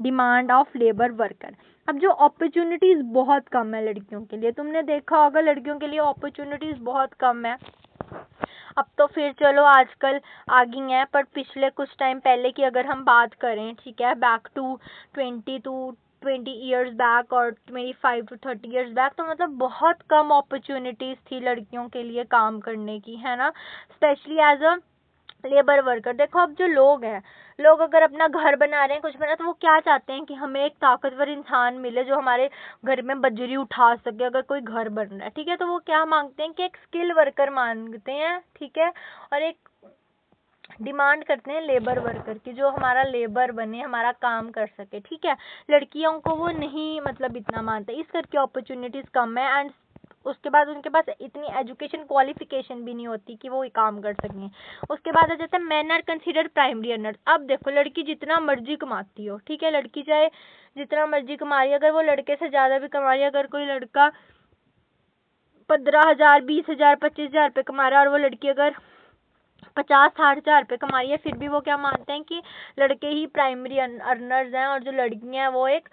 demand of labour worker. अब जो अपॉर्चुनिटीज बहुत कम है लड़कियों के लिए, तुमने देखा होगा लड़कियों के लिए अपॉर्चुनिटीज बहुत कम है। अब तो फिर चलो आजकल आ गई हैं, पर पिछले कुछ टाइम पहले की अगर हम बात करें, ठीक है, बैक टू 20 ईयर्स बैक और 25 to 30 ईयर्स बैक, तो मतलब बहुत कम अपॉर्चुनिटीज थी लड़कियों के लिए काम करने की, है ना, specially as a labour worker. देखो अब जो लोग हैं, लोग अगर अपना घर बना रहे हैं, कुछ बना रहे हैं, तो वो क्या चाहते हैं कि हमें एक ताकतवर इंसान मिले जो हमारे घर में बजरी उठा सके। अगर कोई घर बन रहा है, ठीक है, तो वो क्या मांगते हैं कि एक स्किल वर्कर मांगते हैं, ठीक है, और एक डिमांड करते हैं लेबर वर्कर की, जो हमारा लेबर बने, हमारा काम कर सके, ठीक है। लड़कियों को वो नहीं मतलब इतना मानते, इस करके अपॉर्चुनिटीज कम है। एंड उसके बाद उनके पास इतनी एजुकेशन क्वालिफिकेशन भी नहीं होती कि वो काम कर सकें। उसके बाद आ जाता है men are consider primary earners. अब देखो लड़की जितना मर्जी कमाती हो, ठीक है, लड़की चाहे जितना मर्जी कमा रही है, अगर वो लड़के से ज़्यादा भी कमा रही है, अगर कोई लड़का 15,000 20,000 25,000 रुपये कमा रहा है और वो लड़की अगर 50-60 हज़ार रुपये कमा रही है, फिर भी वो क्या मानते हैं कि लड़के ही प्राइमरी अर्नर्स हैं और जो लड़कियां हैं वो एक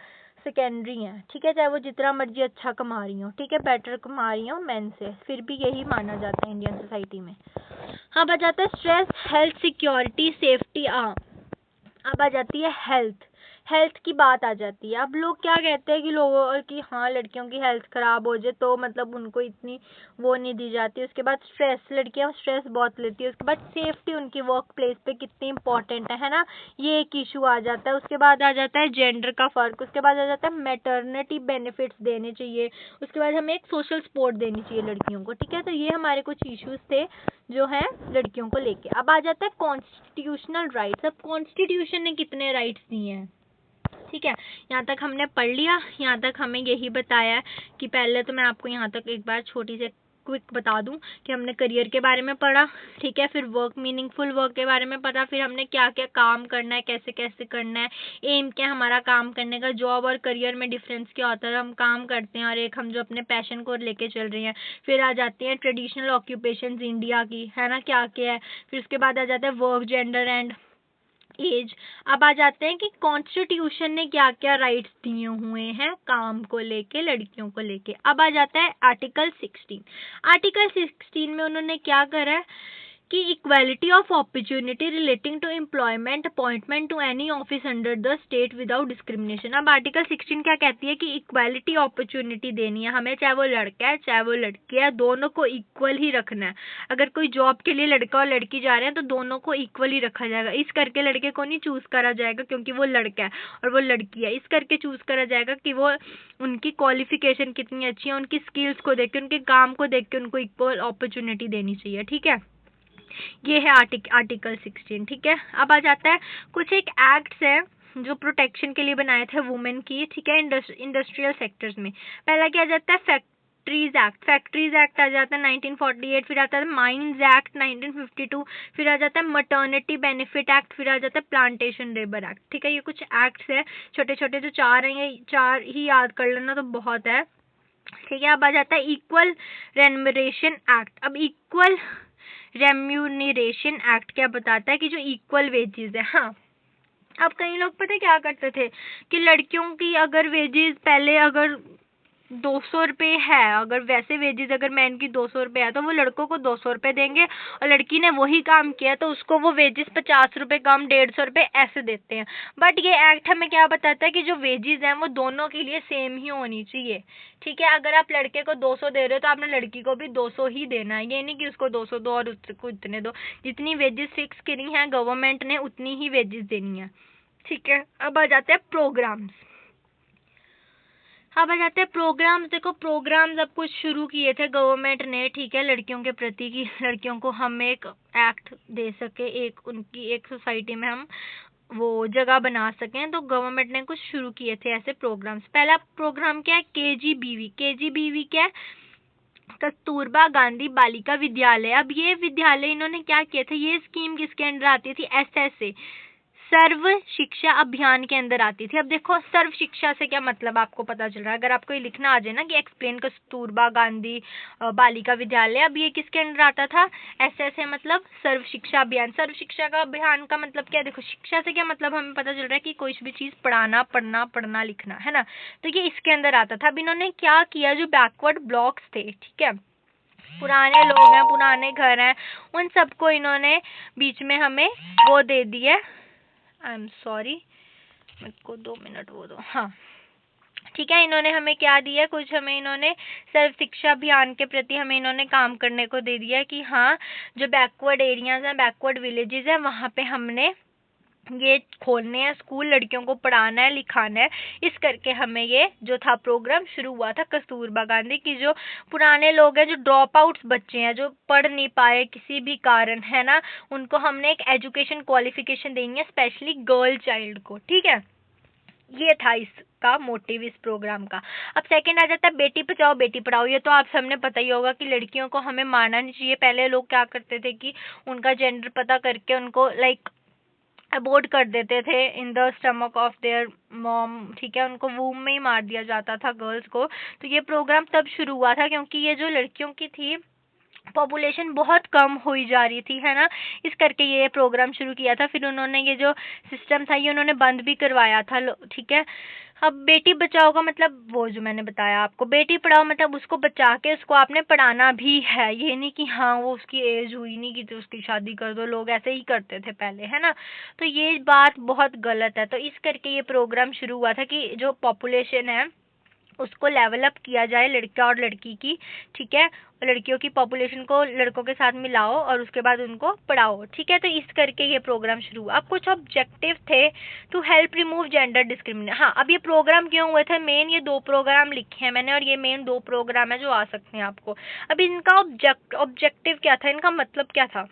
सेकेंडरी हैं, ठीक है, चाहे वो जितना मर्जी अच्छा कमा रही हो, ठीक है, बेटर कमा रही हो मेन से, फिर भी यही माना जाता है इंडियन सोसाइटी में। अब आ जाता है स्ट्रेस, हेल्थ, सिक्योरिटी, सेफ्टी। अब आ जाती है हेल्थ की बात आ जाती है। अब लोग क्या कहते हैं कि लोगों की, हाँ, लड़कियों की हेल्थ खराब हो जाए तो मतलब उनको इतनी वो नहीं दी जाती। उसके बाद स्ट्रेस, लड़कियां स्ट्रेस बहुत लेती है। उसके बाद सेफ्टी उनकी वर्क प्लेस पे कितनी इंपॉर्टेंट है ना, ये एक इशू आ जाता है। उसके बाद आ जाता है जेंडर का फर्क। उसके बाद आ जाता है मैटरनिटी बेनिफिट्स देने चाहिए। उसके बाद हमें एक सोशल सपोर्ट देनी चाहिए लड़कियों को, ठीक है। तो ये हमारे कुछ इश्यूज थे जो है लड़कियों को लेके। अब आ जाता है कॉन्स्टिट्यूशनल राइट्स। अब कॉन्स्टिट्यूशन ने कितने राइट्स दिए हैं, ठीक है, यहाँ तक हमने पढ़ लिया। यहाँ तक हमें यही बताया है कि पहले तो मैं आपको यहाँ तक एक बार छोटी सी क्विक बता दूं कि हमने करियर के बारे में पढ़ा, ठीक है, फिर वर्क, मीनिंगफुल वर्क के बारे में पढ़ा, फिर हमने क्या क्या काम करना है, कैसे कैसे करना है, एम क्या हमारा काम करने का, जॉब और करियर में डिफरेंस क्या होता है, हम काम करते हैं और एक हम जो अपने पैशन को लेके चल रहे हैं। फिर आ जाती हैं ट्रेडिशनल ऑक्यूपेशंस इंडिया की, है ना, क्या क्या है। फिर उसके बाद आ जाता है वर्क, जेंडर एंड एज। अब आ जाते हैं कि कॉन्स्टिट्यूशन ने क्या क्या राइट्स दिए हुए हैं काम को लेके, लड़कियों को लेके। अब आ जाता है आर्टिकल 16। आर्टिकल 16 में उन्होंने क्या करा है कि equality of opportunity relating to employment appointment to any office under the state without discrimination. अब आर्टिकल 16 क्या कहती है कि इक्वालिटी अपॉर्चुनिटी देनी है हमें, चाहे वो लड़का है चाहे वो लड़की है, दोनों को इक्वल ही रखना है। अगर कोई जॉब के लिए लड़का और लड़की जा रहे हैं तो दोनों को इक्वल ही रखा जाएगा। इस करके लड़के को नहीं चूज करा जाएगा क्योंकि वो लड़का है और वो लड़की है, इस करके चूज करा जाएगा कि वो उनकी क्वालिफिकेशन कितनी अच्छी है, उनकी स्किल्स को देख के, उनके काम को देख के उनको इक्वल अपॉर्चुनिटी देनी चाहिए। ठीक है, ये है आर्टिकल 16। ठीक है, अब आ जाता है कुछ एक एक्ट्स है जो प्रोटेक्शन के लिए बनाए थे वुमेन की। ठीक है, इंडस्ट्रियल सेक्टर्स में पहला क्या आ जाता है, फैक्ट्रीज एक्ट आ जाता है 1948, फिर आता है माइंस एक्ट 1952, फिर आ जाता है मटर्निटी बेनिफिट एक्ट, फिर आ जाता है प्लांटेशन लेबर एक्ट। ठीक है, ये कुछ एक्ट्स है छोटे छोटे जो चार हैं, ये चार ही याद कर लेना तो बहुत है। ठीक है, अब आ जाता है इक्वल रेम्यूनरेशन एक्ट। अब इक्वल रेम्यूनरेशन एक्ट क्या बताता है कि जो इक्वल वेजेस है। हाँ, अब कई लोग पता है क्या करते थे कि लड़कियों की अगर वेजेस पहले अगर 200 रुपये है, अगर वैसे वेजेस अगर मैन की 200 रुपये है तो वो लड़कों को 200 रुपये देंगे, और लड़की ने वही काम किया तो उसको वो वेजेस 50 रुपये कम, 150 रुपये ऐसे देते हैं। बट ये एक्ट हमें क्या बताता है कि जो वेजेस हैं वो दोनों के लिए सेम ही होनी चाहिए। ठीक है, अगर आप लड़के को 200 दे रहे हो तो आपने लड़की को भी 200 ही देना है, ये नहीं कि उसको 200 दो और उसको इतने दो। जितनी वेजेस फिक्स करी हैं गवर्नमेंट ने उतनी ही वेजेस देनी है। ठीक है, अब आ जाते हैं प्रोग्राम्स। अब आ जाते हैं प्रोग्राम्स। देखो, प्रोग्राम्स अब कुछ शुरू किए थे गवर्नमेंट ने, ठीक है, लड़कियों के प्रति की लड़कियों को हम एक एक्ट दे सके, एक उनकी एक सोसाइटी में हम वो जगह बना सकें, तो गवर्नमेंट ने कुछ शुरू किए थे ऐसे प्रोग्राम्स। पहला प्रोग्राम क्या है, केजीबीवी क्या है, कस्तूरबा गांधी बालिका विद्यालय। अब ये विद्यालय इन्होंने क्या किया था, ये स्कीम किसके अंडर आती थी, एसएसए सर्व शिक्षा अभियान के अंदर आती थी। अब देखो, सर्व शिक्षा से क्या मतलब आपको पता चल रहा है, अगर आपको ये लिखना आ जाए ना कि एक्सप्लेन कस्तूरबा गांधी बालिका विद्यालय, अब ये किसके अंदर आता था, एसएसए मतलब सर्व शिक्षा अभियान। सर्व शिक्षा का अभियान का मतलब क्या है, देखो शिक्षा से क्या मतलब हमें पता चल रहा है कि कोई भी चीज पढ़ाना, पढ़ना लिखना, है ना, तो ये इसके अंदर आता था। अब इन्होंने क्या किया, जो बैकवर्ड ब्लॉक्स थे, ठीक है, पुराने लोग हैं, पुराने घर हैं, उन सबको इन्होंने बीच में हमें वो दे दिया। आई एम सॉरी, मेरे को 2 मिनट वो दो। हाँ, ठीक है, इन्होंने हमें क्या दिया, कुछ हमें इन्होंने सर्व शिक्षा अभियान के प्रति हमें इन्होंने काम करने को दे दिया कि हाँ, जो बैकवर्ड एरियाज हैं, बैकवर्ड विलेजेस हैं, वहाँ पे हमने ये खोलने हैं स्कूल, लड़कियों को पढ़ाना है, लिखाना है। इस करके हमें ये जो था प्रोग्राम शुरू हुआ था कस्तूरबा गांधी की। जो पुराने लोग हैं, जो ड्रॉप आउट्स बच्चे हैं, जो पढ़ नहीं पाए किसी भी कारण, है ना, उनको हमने एक एजुकेशन क्वालिफिकेशन देनी है, स्पेशली गर्ल चाइल्ड को। ठीक है, ये था इसका मोटिव इस प्रोग्राम का। अब सेकंड आ जाता है बेटी बचाओ बेटी पढ़ाओ। ये तो आप सबने पता ही होगा कि लड़कियों को हमें मारना नहीं चाहिए। पहले लोग क्या करते थे कि उनका जेंडर पता करके उनको अबॉर्ट कर देते थे in the stomach of their mom. ठीक है, उनको वूम में ही मार दिया जाता था गर्ल्स को। तो ये प्रोग्राम तब शुरू हुआ था क्योंकि ये जो लड़कियों की थी पॉपुलेशन बहुत कम हुई जा रही थी, है ना, इस करके ये प्रोग्राम शुरू किया था। फिर उन्होंने ये जो सिस्टम था ये उन्होंने बंद भी करवाया था। ठीक है, अब बेटी बचाओ का मतलब वो जो मैंने बताया आपको, बेटी पढ़ाओ मतलब उसको बचा के उसको आपने पढ़ाना भी है। ये नहीं कि हाँ वो उसकी एज हुई नहीं कि तो उसकी शादी कर दो, लोग ऐसे ही करते थे पहले, है ना, तो ये बात बहुत गलत है। तो इस करके ये प्रोग्राम शुरू हुआ था कि जो पॉपुलेशन है उसको लेवल अप किया जाए, लड़का और लड़की की। ठीक है, लड़कियों की पॉपुलेशन को लड़कों के साथ मिलाओ और उसके बाद उनको पढ़ाओ। ठीक है, तो इस करके ये प्रोग्राम शुरू हुआ। अब कुछ ऑब्जेक्टिव थे to help remove gender discrimination. हाँ, अब ये प्रोग्राम क्यों हुए थे, मेन ये 2 प्रोग्राम लिखे हैं मैंने, और ये मेन 2 प्रोग्राम है जो आ सकते हैं आपको। अब इनका ऑब्जेक्टिव क्या था, इनका मतलब क्या था,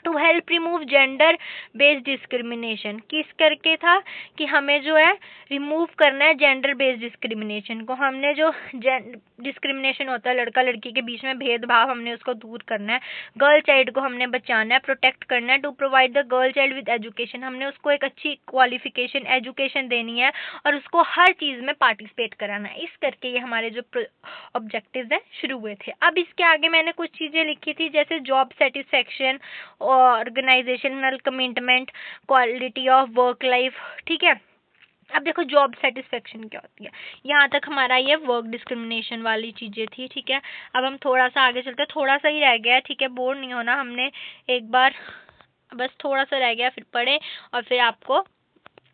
to help remove gender based discrimination. किस करके था कि हमें जो है रिमूव करना है जेंडर बेस्ड डिस्क्रिमिनेशन को। हमने जो डिस्क्रिमिनेशन होता है लड़का लड़की के बीच में भेदभाव, हमने उसको दूर करना है। गर्ल चाइल्ड को हमने बचाना है, प्रोटेक्ट करना है। To provide the girl child with education, हमने उसको एक अच्छी क्वालिफिकेशन एजुकेशन देनी है और उसको हर चीज में पार्टिसिपेट कराना है। इस करके ये हमारे जो ऑब्जेक्टिव्स है शुरू हुए थे। अब इसके आगे मैंने कुछ चीजें लिखी थी जैसे job satisfaction, organisational commitment, quality of work life. ठीक है, अब देखो जॉब सेटिस्फेक्शन क्या होती है, यहाँ तक हमारा ये वर्क डिस्क्रिमिनेशन वाली चीजें थी, ठीक है। अब हम थोड़ा सा आगे चलते हैं, थोड़ा सा ही रह गया है, ठीक है, बोर नहीं होना, हमने एक बार बस थोड़ा सा रह गया, फिर पढ़े और फिर आपको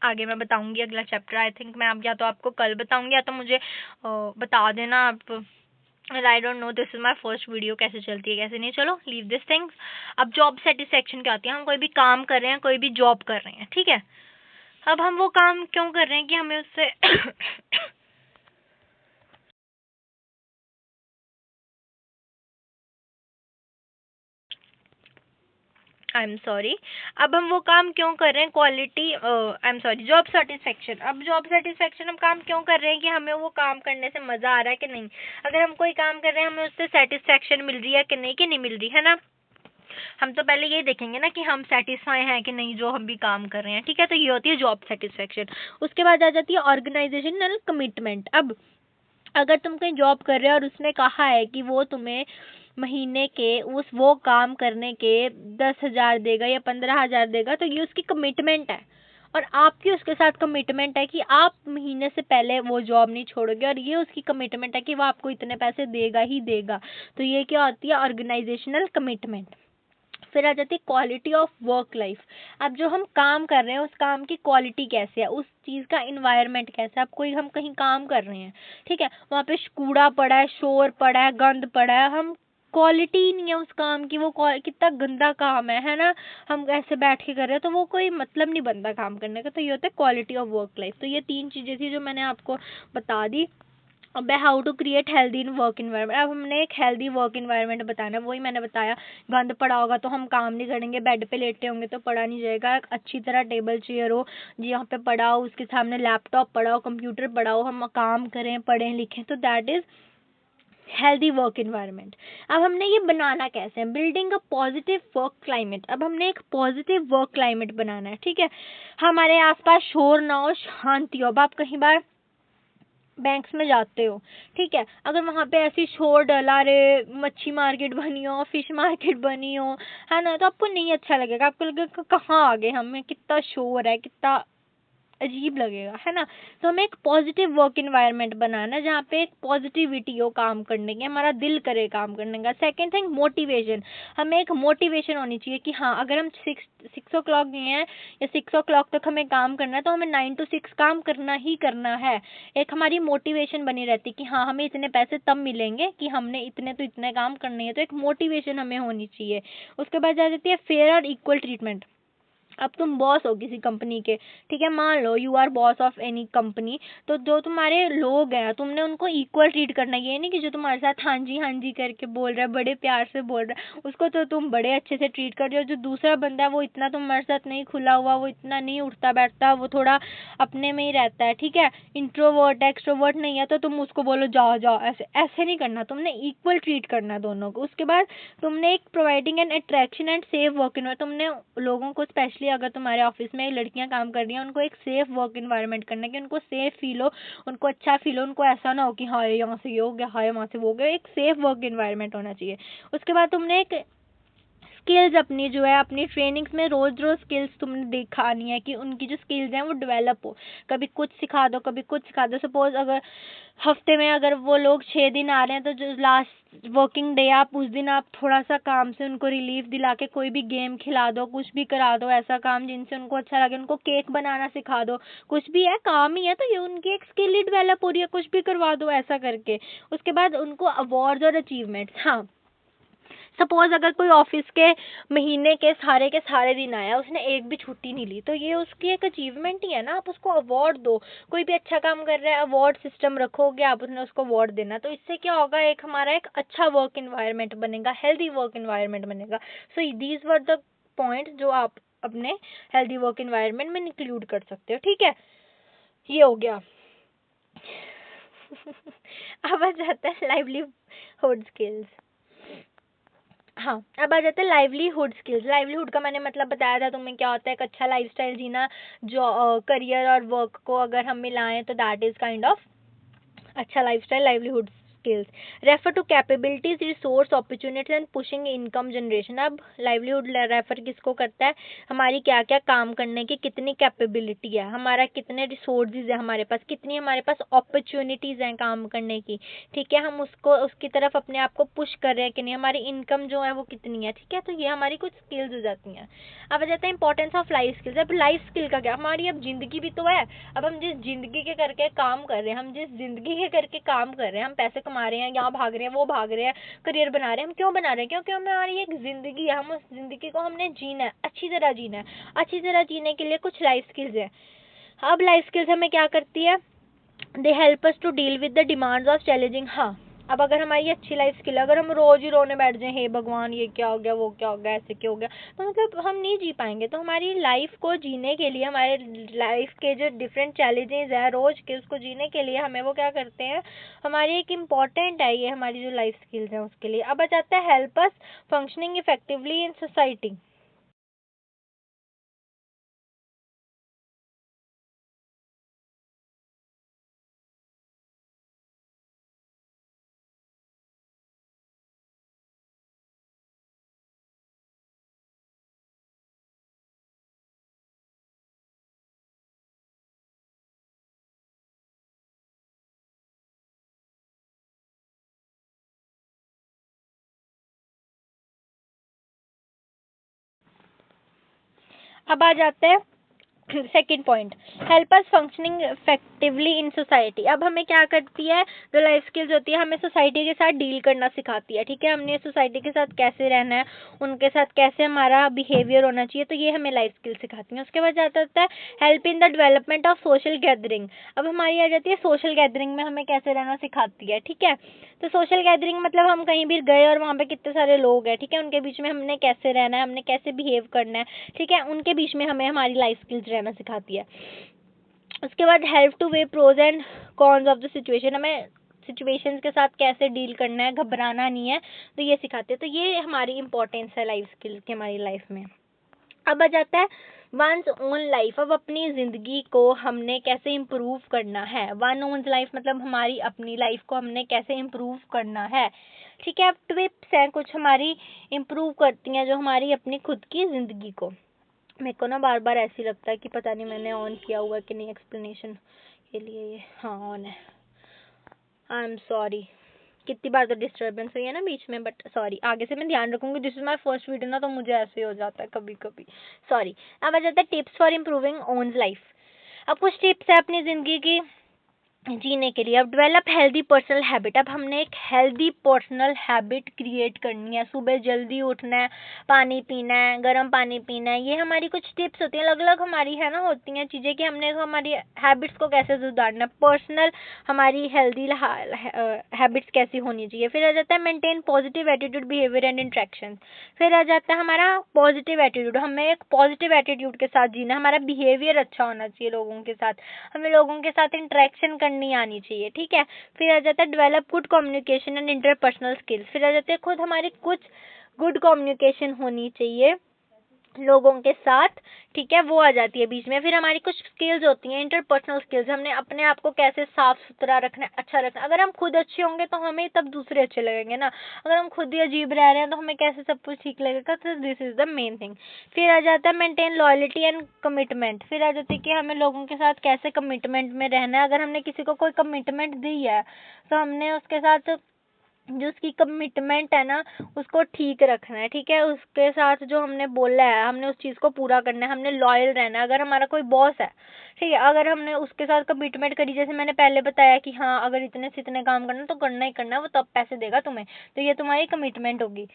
आगे मैं बताऊंगी अगला चैप्टर। आई थिंक मैं अब या तो आपको कल बताऊंगी या तो मुझे बता देना आप। I don't know, this is my first video, कैसे चलती है कैसे नहीं, चलो लीव दिस थिंग्स। अब जॉब सेटिस्फेक्शन क्या होती है, हम कोई भी काम कर रहे हैं, कोई भी जॉब कर रहे हैं, ठीक है। अब हम वो काम क्यों कर रहे हैं कि हमें उससे आई एम सॉरी, अब हम वो काम क्यों कर रहे हैं, quality, I am sorry, job satisfaction. अब जॉब सेटिस्फेक्शन हम काम क्यों कर रहे हैं कि हमें वो काम करने से मजा आ रहा है कि नहीं। अगर हम कोई काम कर रहे हैं, हमें उससे सेटिस्फेक्शन मिल रही है कि नहीं मिल रही है ना। हम तो पहले ये देखेंगे ना कि हम सेटिस्फाई हैं कि नहीं जो हम भी काम कर रहे हैं, ठीक है। तो ये होती है जॉब सेटिस्फेक्शन। उसके बाद आ जाती है ऑर्गेनाइजेशनल कमिटमेंट। अब अगर तुम कहीं जॉब कर रहे हो और उसने कहा है कि वो तुम्हें महीने के वो काम करने के 10,000 देगा या 15,000 देगा, तो ये उसकी कमिटमेंट है और आपकी उसके साथ कमिटमेंट है कि आप महीने से पहले वो जॉब नहीं छोड़ोगे, और ये उसकी कमिटमेंट है कि वो आपको इतने पैसे देगा ही देगा। तो ये क्या होती है, ऑर्गेनाइजेशनल कमिटमेंट। फिर आ जाती है क्वालिटी ऑफ वर्क लाइफ। अब जो हम काम कर रहे हैं उस काम की क्वालिटी कैसे है, उस चीज़ का इन्वायरमेंट कैसा है। अब कोई हम कहीं काम कर रहे हैं, ठीक है, वहाँ पे कूड़ा पड़ा है, शोर पड़ा है, गंद पड़ा है, हम क्वालिटी ही नहीं है उस काम की, वो कितना गंदा काम है ना, हम ऐसे बैठ के कर रहे हैं, तो वो कोई मतलब नहीं बनता काम करने का। तो ये होता है क्वालिटी ऑफ वर्क लाइफ। तो ये 3 चीज़ें थी जो मैंने आपको बता दी। अब how to create healthy in work environment. अब हमने एक हेल्दी वर्क इन्वायरमेंट बताना, वही मैंने बताया। गंद पड़ा होगा तो हम काम नहीं करेंगे, बेड पे लेटे होंगे तो पढ़ा नहीं जाएगा। एक अच्छी तरह टेबल चेयर हो, यहाँ पे पड़ा हो, उसके सामने लैपटॉप पड़ा हो, कंप्यूटर पड़ा हो, हम काम करें, पढ़ें लिखें, तो that is healthy work environment. अब हमने ये बनाना कैसे है, building a positive work climate. अब हमने एक पॉजिटिव वर्क क्लाइमेट बनाना है, ठीक है। हमारे आसपास शोर ना हो, शांति हो। अब आप कहीं बार बैंक्स में जाते हो, ठीक है, अगर वहां पे ऐसी शोर डला रहे, मच्छी मार्केट बनी हो, फिश मार्केट बनी हो, है ना, तो आपको नहीं अच्छा लगेगा। आपको लगेगा कहाँ आ गए हमें, कितना शोर है, कितना अजीब लगेगा, है ना। तो हमें एक पॉजिटिव वर्क इन्वायरमेंट बनाना है जहाँ पे एक पॉजिटिविटी हो काम करने की, हमारा दिल करे काम करने का। Second thing, motivation. हमें एक मोटिवेशन होनी चाहिए कि हाँ, अगर हम 6 o'clock गए हैं या 6 o'clock तक हमें काम करना है, तो हमें 9 to 6 काम करना ही करना है। एक हमारी मोटिवेशन बनी रहती कि हाँ, हमें इतने पैसे तब मिलेंगे कि हमने इतने तो इतने काम करने हैं। तो एक मोटिवेशन हमें होनी चाहिए। उसके बाद आ जाती है फेयर और इक्वल ट्रीटमेंट। अब तुम बॉस हो किसी कंपनी के, ठीक है, मान लो you are boss of any company, तो जो तुम्हारे लोग हैं तुमने उनको इक्वल ट्रीट करना है। ये नहीं कि जो तुम्हारे साथ हाँ जी करके बोल रहा है, बड़े प्यार से बोल रहा है, उसको तो तुम बड़े अच्छे से ट्रीट कर रहे हो। जो दूसरा बंदा है वो इतना तुम्हारे साथ नहीं खुला हुआ, वो इतना नहीं उठता बैठता, वो थोड़ा अपने में ही रहता है, ठीक है, इंट्रोवर्ट एक्सट्रोवर्ट नहीं है, तो तुम उसको बोलो जाओ जाओ, ऐसे ऐसे नहीं करना, तुमने इक्वल ट्रीट करना है दोनों को। उसके बाद तुमने एक providing N attraction and safe work environment, तुमने लोगों को, स्पेशली अगर तुम्हारे ऑफिस में लड़कियां काम कर रही हैं, उनको एक सेफ वर्क इन्वायरमेंट करना है कि उनको सेफ फील हो, उनको अच्छा फील हो, उनको ऐसा ना हो कि हाँ यहाँ से ये हो गया, हाँ वहाँ से वो हो गया। एक सेफ वर्क इन्वायरमेंट होना चाहिए। उसके बाद तुमने एक स्किल्स अपनी जो है, अपनी ट्रेनिंग्स में रोज रोज स्किल्स तुमने दिखानी है कि उनकी जो स्किल्स हैं वो डेवलप हो। कभी कुछ सिखा दो, कभी कुछ सिखा दो। सपोज अगर हफ्ते में अगर वो लोग 6 दिन आ रहे हैं, तो जो लास्ट वर्किंग डे आप उस दिन आप थोड़ा सा काम से उनको रिलीफ दिला के कोई भी गेम खिला दो, कुछ भी करा दो, ऐसा काम जिनसे उनको अच्छा लगे। उनको केक बनाना सिखा दो, कुछ भी है, काम ही है, तो ये उनकी एक स्किल ही डेवलप हो रही है, कुछ भी करवा दो ऐसा करके। उसके बाद उनको अवार्ड्स और अचीवमेंट्स। हाँ, सपोज अगर कोई ऑफिस के महीने के सारे दिन आया, उसने एक भी छुट्टी नहीं ली, तो ये उसकी एक अचीवमेंट ही है ना, आप उसको अवार्ड दो। कोई भी अच्छा काम कर रहा है, अवार्ड सिस्टम रखोगे आप, उसने उसको अवार्ड देना, तो इससे क्या होगा, एक हमारा एक अच्छा वर्क इन्वायरमेंट बनेगा, हेल्दी वर्क इन्वायरमेंट बनेगा। So these were the point जो आप अपने हेल्दी वर्क इन्वायरमेंट में इंक्लूड कर सकते हो, ठीक है। ये हो गया। अब आ जाता है लाइवलीहुड स्किल्स। हाँ, अब आ जाते हैं लाइवलीहुड स्किल्स। लाइवलीहुड का मैंने मतलब बताया था तुम्हें क्या होता है, एक अच्छा लाइफस्टाइल जीना, जो करियर और वर्क को अगर हम मिलाएं तो दैट इज काइंड ऑफ अच्छा lifestyle, livelihood skills, refer to capabilities, resource, opportunities and pushing income generation. अब लाइवलीहुड रेफर किसको करता है, हमारी क्या क्या काम करने की कितनी कैपेबिलिटी है, हमारा कितने रिसोर्सेज है हमारे पास, कितनी हमारे पास अपॉर्चुनिटीज हैं काम करने की, ठीक है, हम उसको उसकी तरफ अपने आप को पुश कर रहे हैं कि नहीं, हमारी इनकम जो है वो कितनी है, ठीक है। तो ये हमारी कुछ स्किल्स हो जाती हैं। अब आ जाता है इंपॉर्टेंस ऑफ लाइफ स्किल्स। अब लाइफ स्किल का क्या, हमारी अब जिंदगी भी तो है। अब हम जिस जिंदगी के करके काम कर रहे हैं, हम जिस जिंदगी के करके काम कर रहे हैं, हम पैसे कमा रहे हैं, यहाँ भाग रहे हैं, वो भाग रहे हैं, करियर बना रहे हैं, हम क्यों बना रहे हैं, क्योंकि हमारी एक जिंदगी है, हम उस जिंदगी को हमने जीना है, अच्छी तरह जीना है। अच्छी तरह जीने के लिए कुछ लाइफ स्किल्स है। अब लाइफ स्किल्स हमें क्या करती है, they help us to deal with the demands of challenging. हाँ, अब अगर हमारी अच्छी लाइफ स्किल, अगर हम रोज ही रोने बैठ जाएं, हे भगवान ये क्या हो गया, वो क्या हो गया, ऐसे क्यों हो गया, तो मतलब हम नहीं जी पाएंगे। तो हमारी लाइफ को जीने के लिए, हमारे लाइफ के जो डिफरेंट चैलेंजेस हैं रोज के, उसको जीने के लिए हमें वो क्या करते हैं, हमारी एक इम्पॉर्टेंट है ये हमारी जो लाइफ स्किल्स हैं उसके लिए। अब आ जाता है help us functioning effectively in society. अब आ जाते हैं second point, help us functioning effectively in society. अब हमें क्या करती है, जो लाइफ स्किल्स होती है, हमें सोसाइटी के साथ डील करना सिखाती है, ठीक है, हमने सोसाइटी के साथ कैसे रहना है, उनके साथ कैसे हमारा बिहेवियर होना चाहिए, तो ये हमें लाइफ स्किल्स सिखाती हैं। उसके बाद जाता है help in the development of social gathering. अब हमारी आ जाती है सोशल गैदरिंग में हमें कैसे रहना सिखाती है, ठीक है। तो सोशल गैदरिंग मतलब हम कहीं भी गए और वहाँ पे कितने सारे लोग हैं, ठीक है, उनके बीच में हमने कैसे रहना है, हमने कैसे बिहेव करना है, ठीक है, उनके बीच में हमें हमारी लाइफ स्किल्स रहना सिखाती है। उसके बाद help to weigh pros and cons of the situation, हमें सिचुएशंस के साथ कैसे डील करना है, घबराना नहीं है, तो ये सिखाते हैं। तो ये हमारी इंपॉर्टेंस है लाइफ स्किल्स की हमारी लाइफ में। अब आ जाता है वंस ओन लाइफ। अब अपनी जिंदगी को हमने कैसे इम्प्रूव करना है, वन ओन लाइफ मतलब हमारी अपनी लाइफ को हमने कैसे इम्प्रूव करना है, ठीक है। अब टिप्स हैं कुछ हमारी इम्प्रूव करती हैं जो हमारी अपनी खुद की जिंदगी को। मेरे को ना बार बार ऐसे लगता है कि पता नहीं मैंने ऑन किया हुआ है कि नहीं एक्सप्लेनेशन के लिए, ये हाँ ऑन है, आई एम सॉरी। कितनी बार तो डिस्टर्बेंस हुई है ना बीच में, बट सॉरी, आगे से मैं ध्यान रखूंगी। This is my first video ना, तो मुझे ऐसे ही हो जाता है कभी कभी, सॉरी। अब आ जाता है tips for improving own life. अब कुछ टिप्स है अपनी जिंदगी की जीने के लिए। अब डेवलप हेल्दी पर्सनल हैबिट। अब हमने एक हेल्दी पर्सनल हैबिट क्रिएट करनी है, सुबह जल्दी उठना है, पानी पीना है, गर्म पानी पीना है, ये हमारी कुछ टिप्स होती हैं, अलग अलग हमारी है ना होती हैं चीज़ें कि हमने हमारी हैबिट्स को कैसे सुधारना है, पर्सनल हमारी हेल्दी हैबिट्स कैसी होनी चाहिए। फिर आ जाता है maintain positive attitude behaviour and interaction. फिर आ जाता है हमारा पॉजिटिव एटीट्यूड, हमें एक पॉजिटिव एटीट्यूड के साथ जीना, हमारा बिहेवियर अच्छा होना चाहिए लोगों के साथ, हमें लोगों के साथ इंटरेक्शन करनी आनी चाहिए, ठीक है। फिर आ जाता है develop good communication and interpersonal skills. फिर आ जाते हैं खुद हमारी कुछ गुड कम्युनिकेशन होनी चाहिए लोगों के साथ, ठीक है, वो आ जाती है बीच में। फिर हमारी कुछ स्किल्स होती हैं इंटरपर्सनल स्किल्स, हमने अपने आप को कैसे साफ सुथरा रखना है, अच्छा रखना। अगर हम खुद अच्छे होंगे तो हमें तब दूसरे अच्छे लगेंगे ना, अगर हम खुद ही अजीब रह रहे हैं तो हमें कैसे सब कुछ ठीक लगेगा। तो this is the main thing. फिर आ जाता है मेंटेन लॉयल्टी एंड कमिटमेंट। फिर आ जाती है कि हमें लोगों के साथ कैसे कमिटमेंट में रहना है। अगर हमने किसी को कोई कमिटमेंट दी है तो हमने उसके साथ जो उसकी कमिटमेंट है ना उसको ठीक रखना है, ठीक है, उसके साथ जो हमने बोला है हमने उस चीज़ को पूरा करना है, हमने लॉयल रहना है। अगर हमारा कोई बॉस है, ठीक है, अगर हमने उसके साथ कमिटमेंट करी, जैसे मैंने पहले बताया कि हाँ अगर इतने से इतने काम करना तो करना ही करना है, वो तब पैसे देगा तुम्हें, तो ये तुम्हारी कमिटमेंट होगी।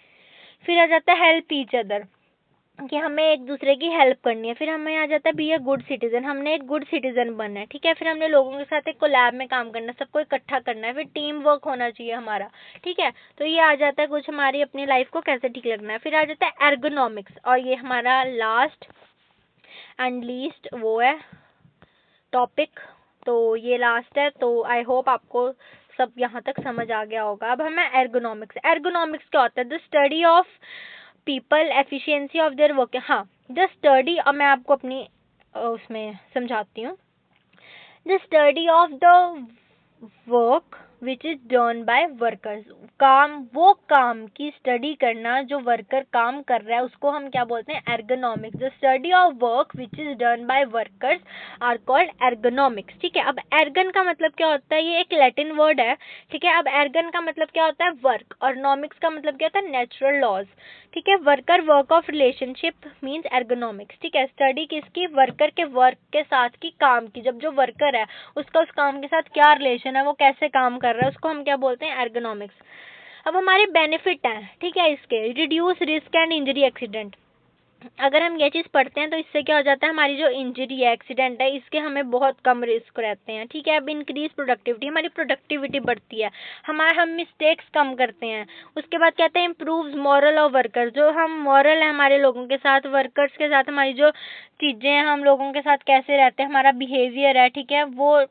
फिर आ जाता है हेल्प ईच अदर, कि हमें एक दूसरे की हेल्प करनी है। फिर हमें आ जाता है बी ए गुड सिटीजन, हमने एक गुड सिटीजन बनना है, ठीक है। फिर हमने लोगों के साथ एक कोलैब में काम करना है, सबको इकट्ठा करना है, फिर टीम वर्क होना चाहिए हमारा, ठीक है। तो ये आ जाता है कुछ हमारी अपनी लाइफ को कैसे ठीक लगना है। फिर आ जाता है एर्गोनॉमिक्स, और ये हमारा लास्ट एंड लीस्ट वो है टॉपिक, तो ये लास्ट है। तो आई होप आपको सब यहाँ तक समझ आ गया होगा। अब हमें एर्गोनॉमिक्स, एर्गोनॉमिक्स क्या होता है, the study of people efficiency of their work. हाँ, द स्टडी, और मैं आपको अपनी उसमें समझाती हूँ, the study of the work which is done by workers. काम, वो काम की स्टडी करना जो वर्कर काम कर रहा है उसको हम क्या बोलते हैं, ergonomics. The study of work which is done by workers are called ergonomics. ठीक है, अब एर्गन का मतलब क्या होता है, ये एक लैटिन वर्ड है। ठीक है, अब एर्गन का मतलब क्या होता है, वर्क, और नॉमिक्स का मतलब क्या होता है, नेचुरल लॉज। ठीक है, worker work of relationship means ergonomics. ठीक है, स्टडी किसकी, वर्कर के वर्क के साथ की, काम की, जब जो वर्कर है उसका उस काम के साथ क्या रिलेशन है, वो कैसे काम कर रहा है, उसको हम क्या बोलते हैं, एर्गोनॉमिक्स। अब हमारे बेनिफिट हैं, ठीक है, इसके reduce risk and injury accident. अगर हम ये चीज़ पढ़ते हैं तो इससे क्या हो जाता है, हमारी जो इंजरी है, एक्सीडेंट है, इसके हमें बहुत कम रिस्क रहते हैं। ठीक है, अब इंक्रीज प्रोडक्टिविटी, हमारी प्रोडक्टिविटी बढ़ती है, हम मिस्टेक्स कम करते हैं। उसके बाद कहते हैं इम्प्रूव्स मॉरल ऑफ वर्कर, जो हम मॉरल है हमारे लोगों के साथ, वर्कर्स के साथ हमारी जो चीज़ें हैं, हम लोगों के साथ कैसे रहते हैं, हमारा बिहेवियर है, ठीक है, वो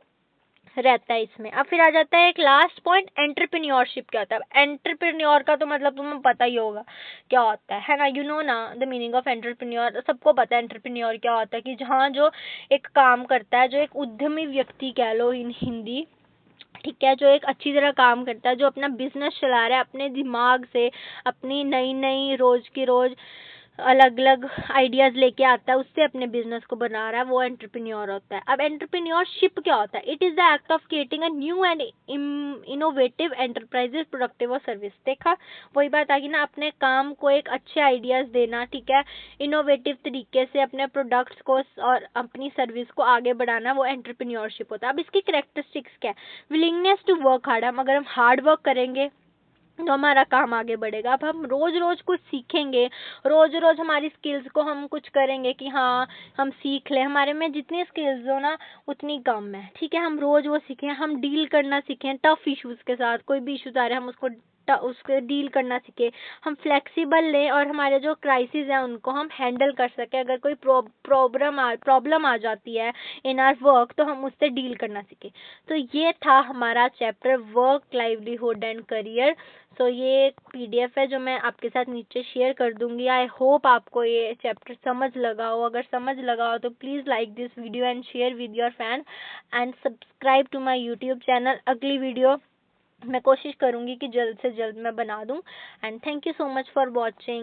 रहता है इसमें। अब फिर आ जाता है एक लास्ट पॉइंट, एंटरप्रेन्योरशिप क्या होता है। एंटरप्रेन्योर का तो मतलब तुम्हें पता ही होगा क्या होता है ना, यू नो ना द मीनिंग ऑफ एंटरप्रेन्योर, सबको पता है एंटरप्रेन्योर क्या होता है, कि जहाँ जो एक काम करता है, जो एक उद्यमी व्यक्ति कह लो इन हिंदी, ठीक है, जो एक अच्छी तरह काम करता है, जो अपना बिजनेस चला रहा है अपने दिमाग से, अपनी नई नई रोज की रोज अलग अलग आइडियाज लेके आता है, उससे अपने बिजनेस को बना रहा है, वो एंटरप्रेन्योर होता है। अब एंटरप्रेन्योरशिप क्या होता है, it is the act of creating a new and innovative enterprises productive और सर्विस। देखा, वही बात आ गई ना, अपने काम को एक अच्छे आइडियाज देना, ठीक है, इनोवेटिव तरीके से अपने प्रोडक्ट्स को और अपनी सर्विस को आगे बढ़ाना, वो एंटरप्रेन्योरशिप होता है। अब इसकी कैरेक्टरिस्टिक्स क्या है, विलिंगनेस टू वर्क हार्ड, हम अगर हम हार्ड वर्क करेंगे तो हमारा काम आगे बढ़ेगा। अब हम रोज रोज कुछ सीखेंगे, रोज रोज हमारी स्किल्स को हम कुछ करेंगे कि हाँ हम सीख लें, हमारे में जितनी स्किल्स हो ना उतनी कम है। ठीक है, हम रोज वो सीखें, हम डील करना सीखें टफ इश्यूज के साथ, कोई भी इश्यूज आ रहे हैं हम उसको डील करना सीखे, हम फ्लेक्सिबल लें और हमारे जो क्राइसिस हैं उनको हम हैंडल कर सकें। अगर कोई प्रॉब्लम आ जाती है इन आवर वर्क तो हम उससे डील करना सीखें। तो ये था हमारा chapter work, livelihood and career. So ये PDF है जो मैं आपके साथ नीचे शेयर कर दूंगी। आई होप आपको ये चैप्टर समझ लगा हो। अगर समझ लगा हो तो please like this video and share with your friend and subscribe to my YouTube channel. अगली वीडियो मैं कोशिश करूंगी कि जल्द से जल्द मैं बना दूं। And thank you so much for watching.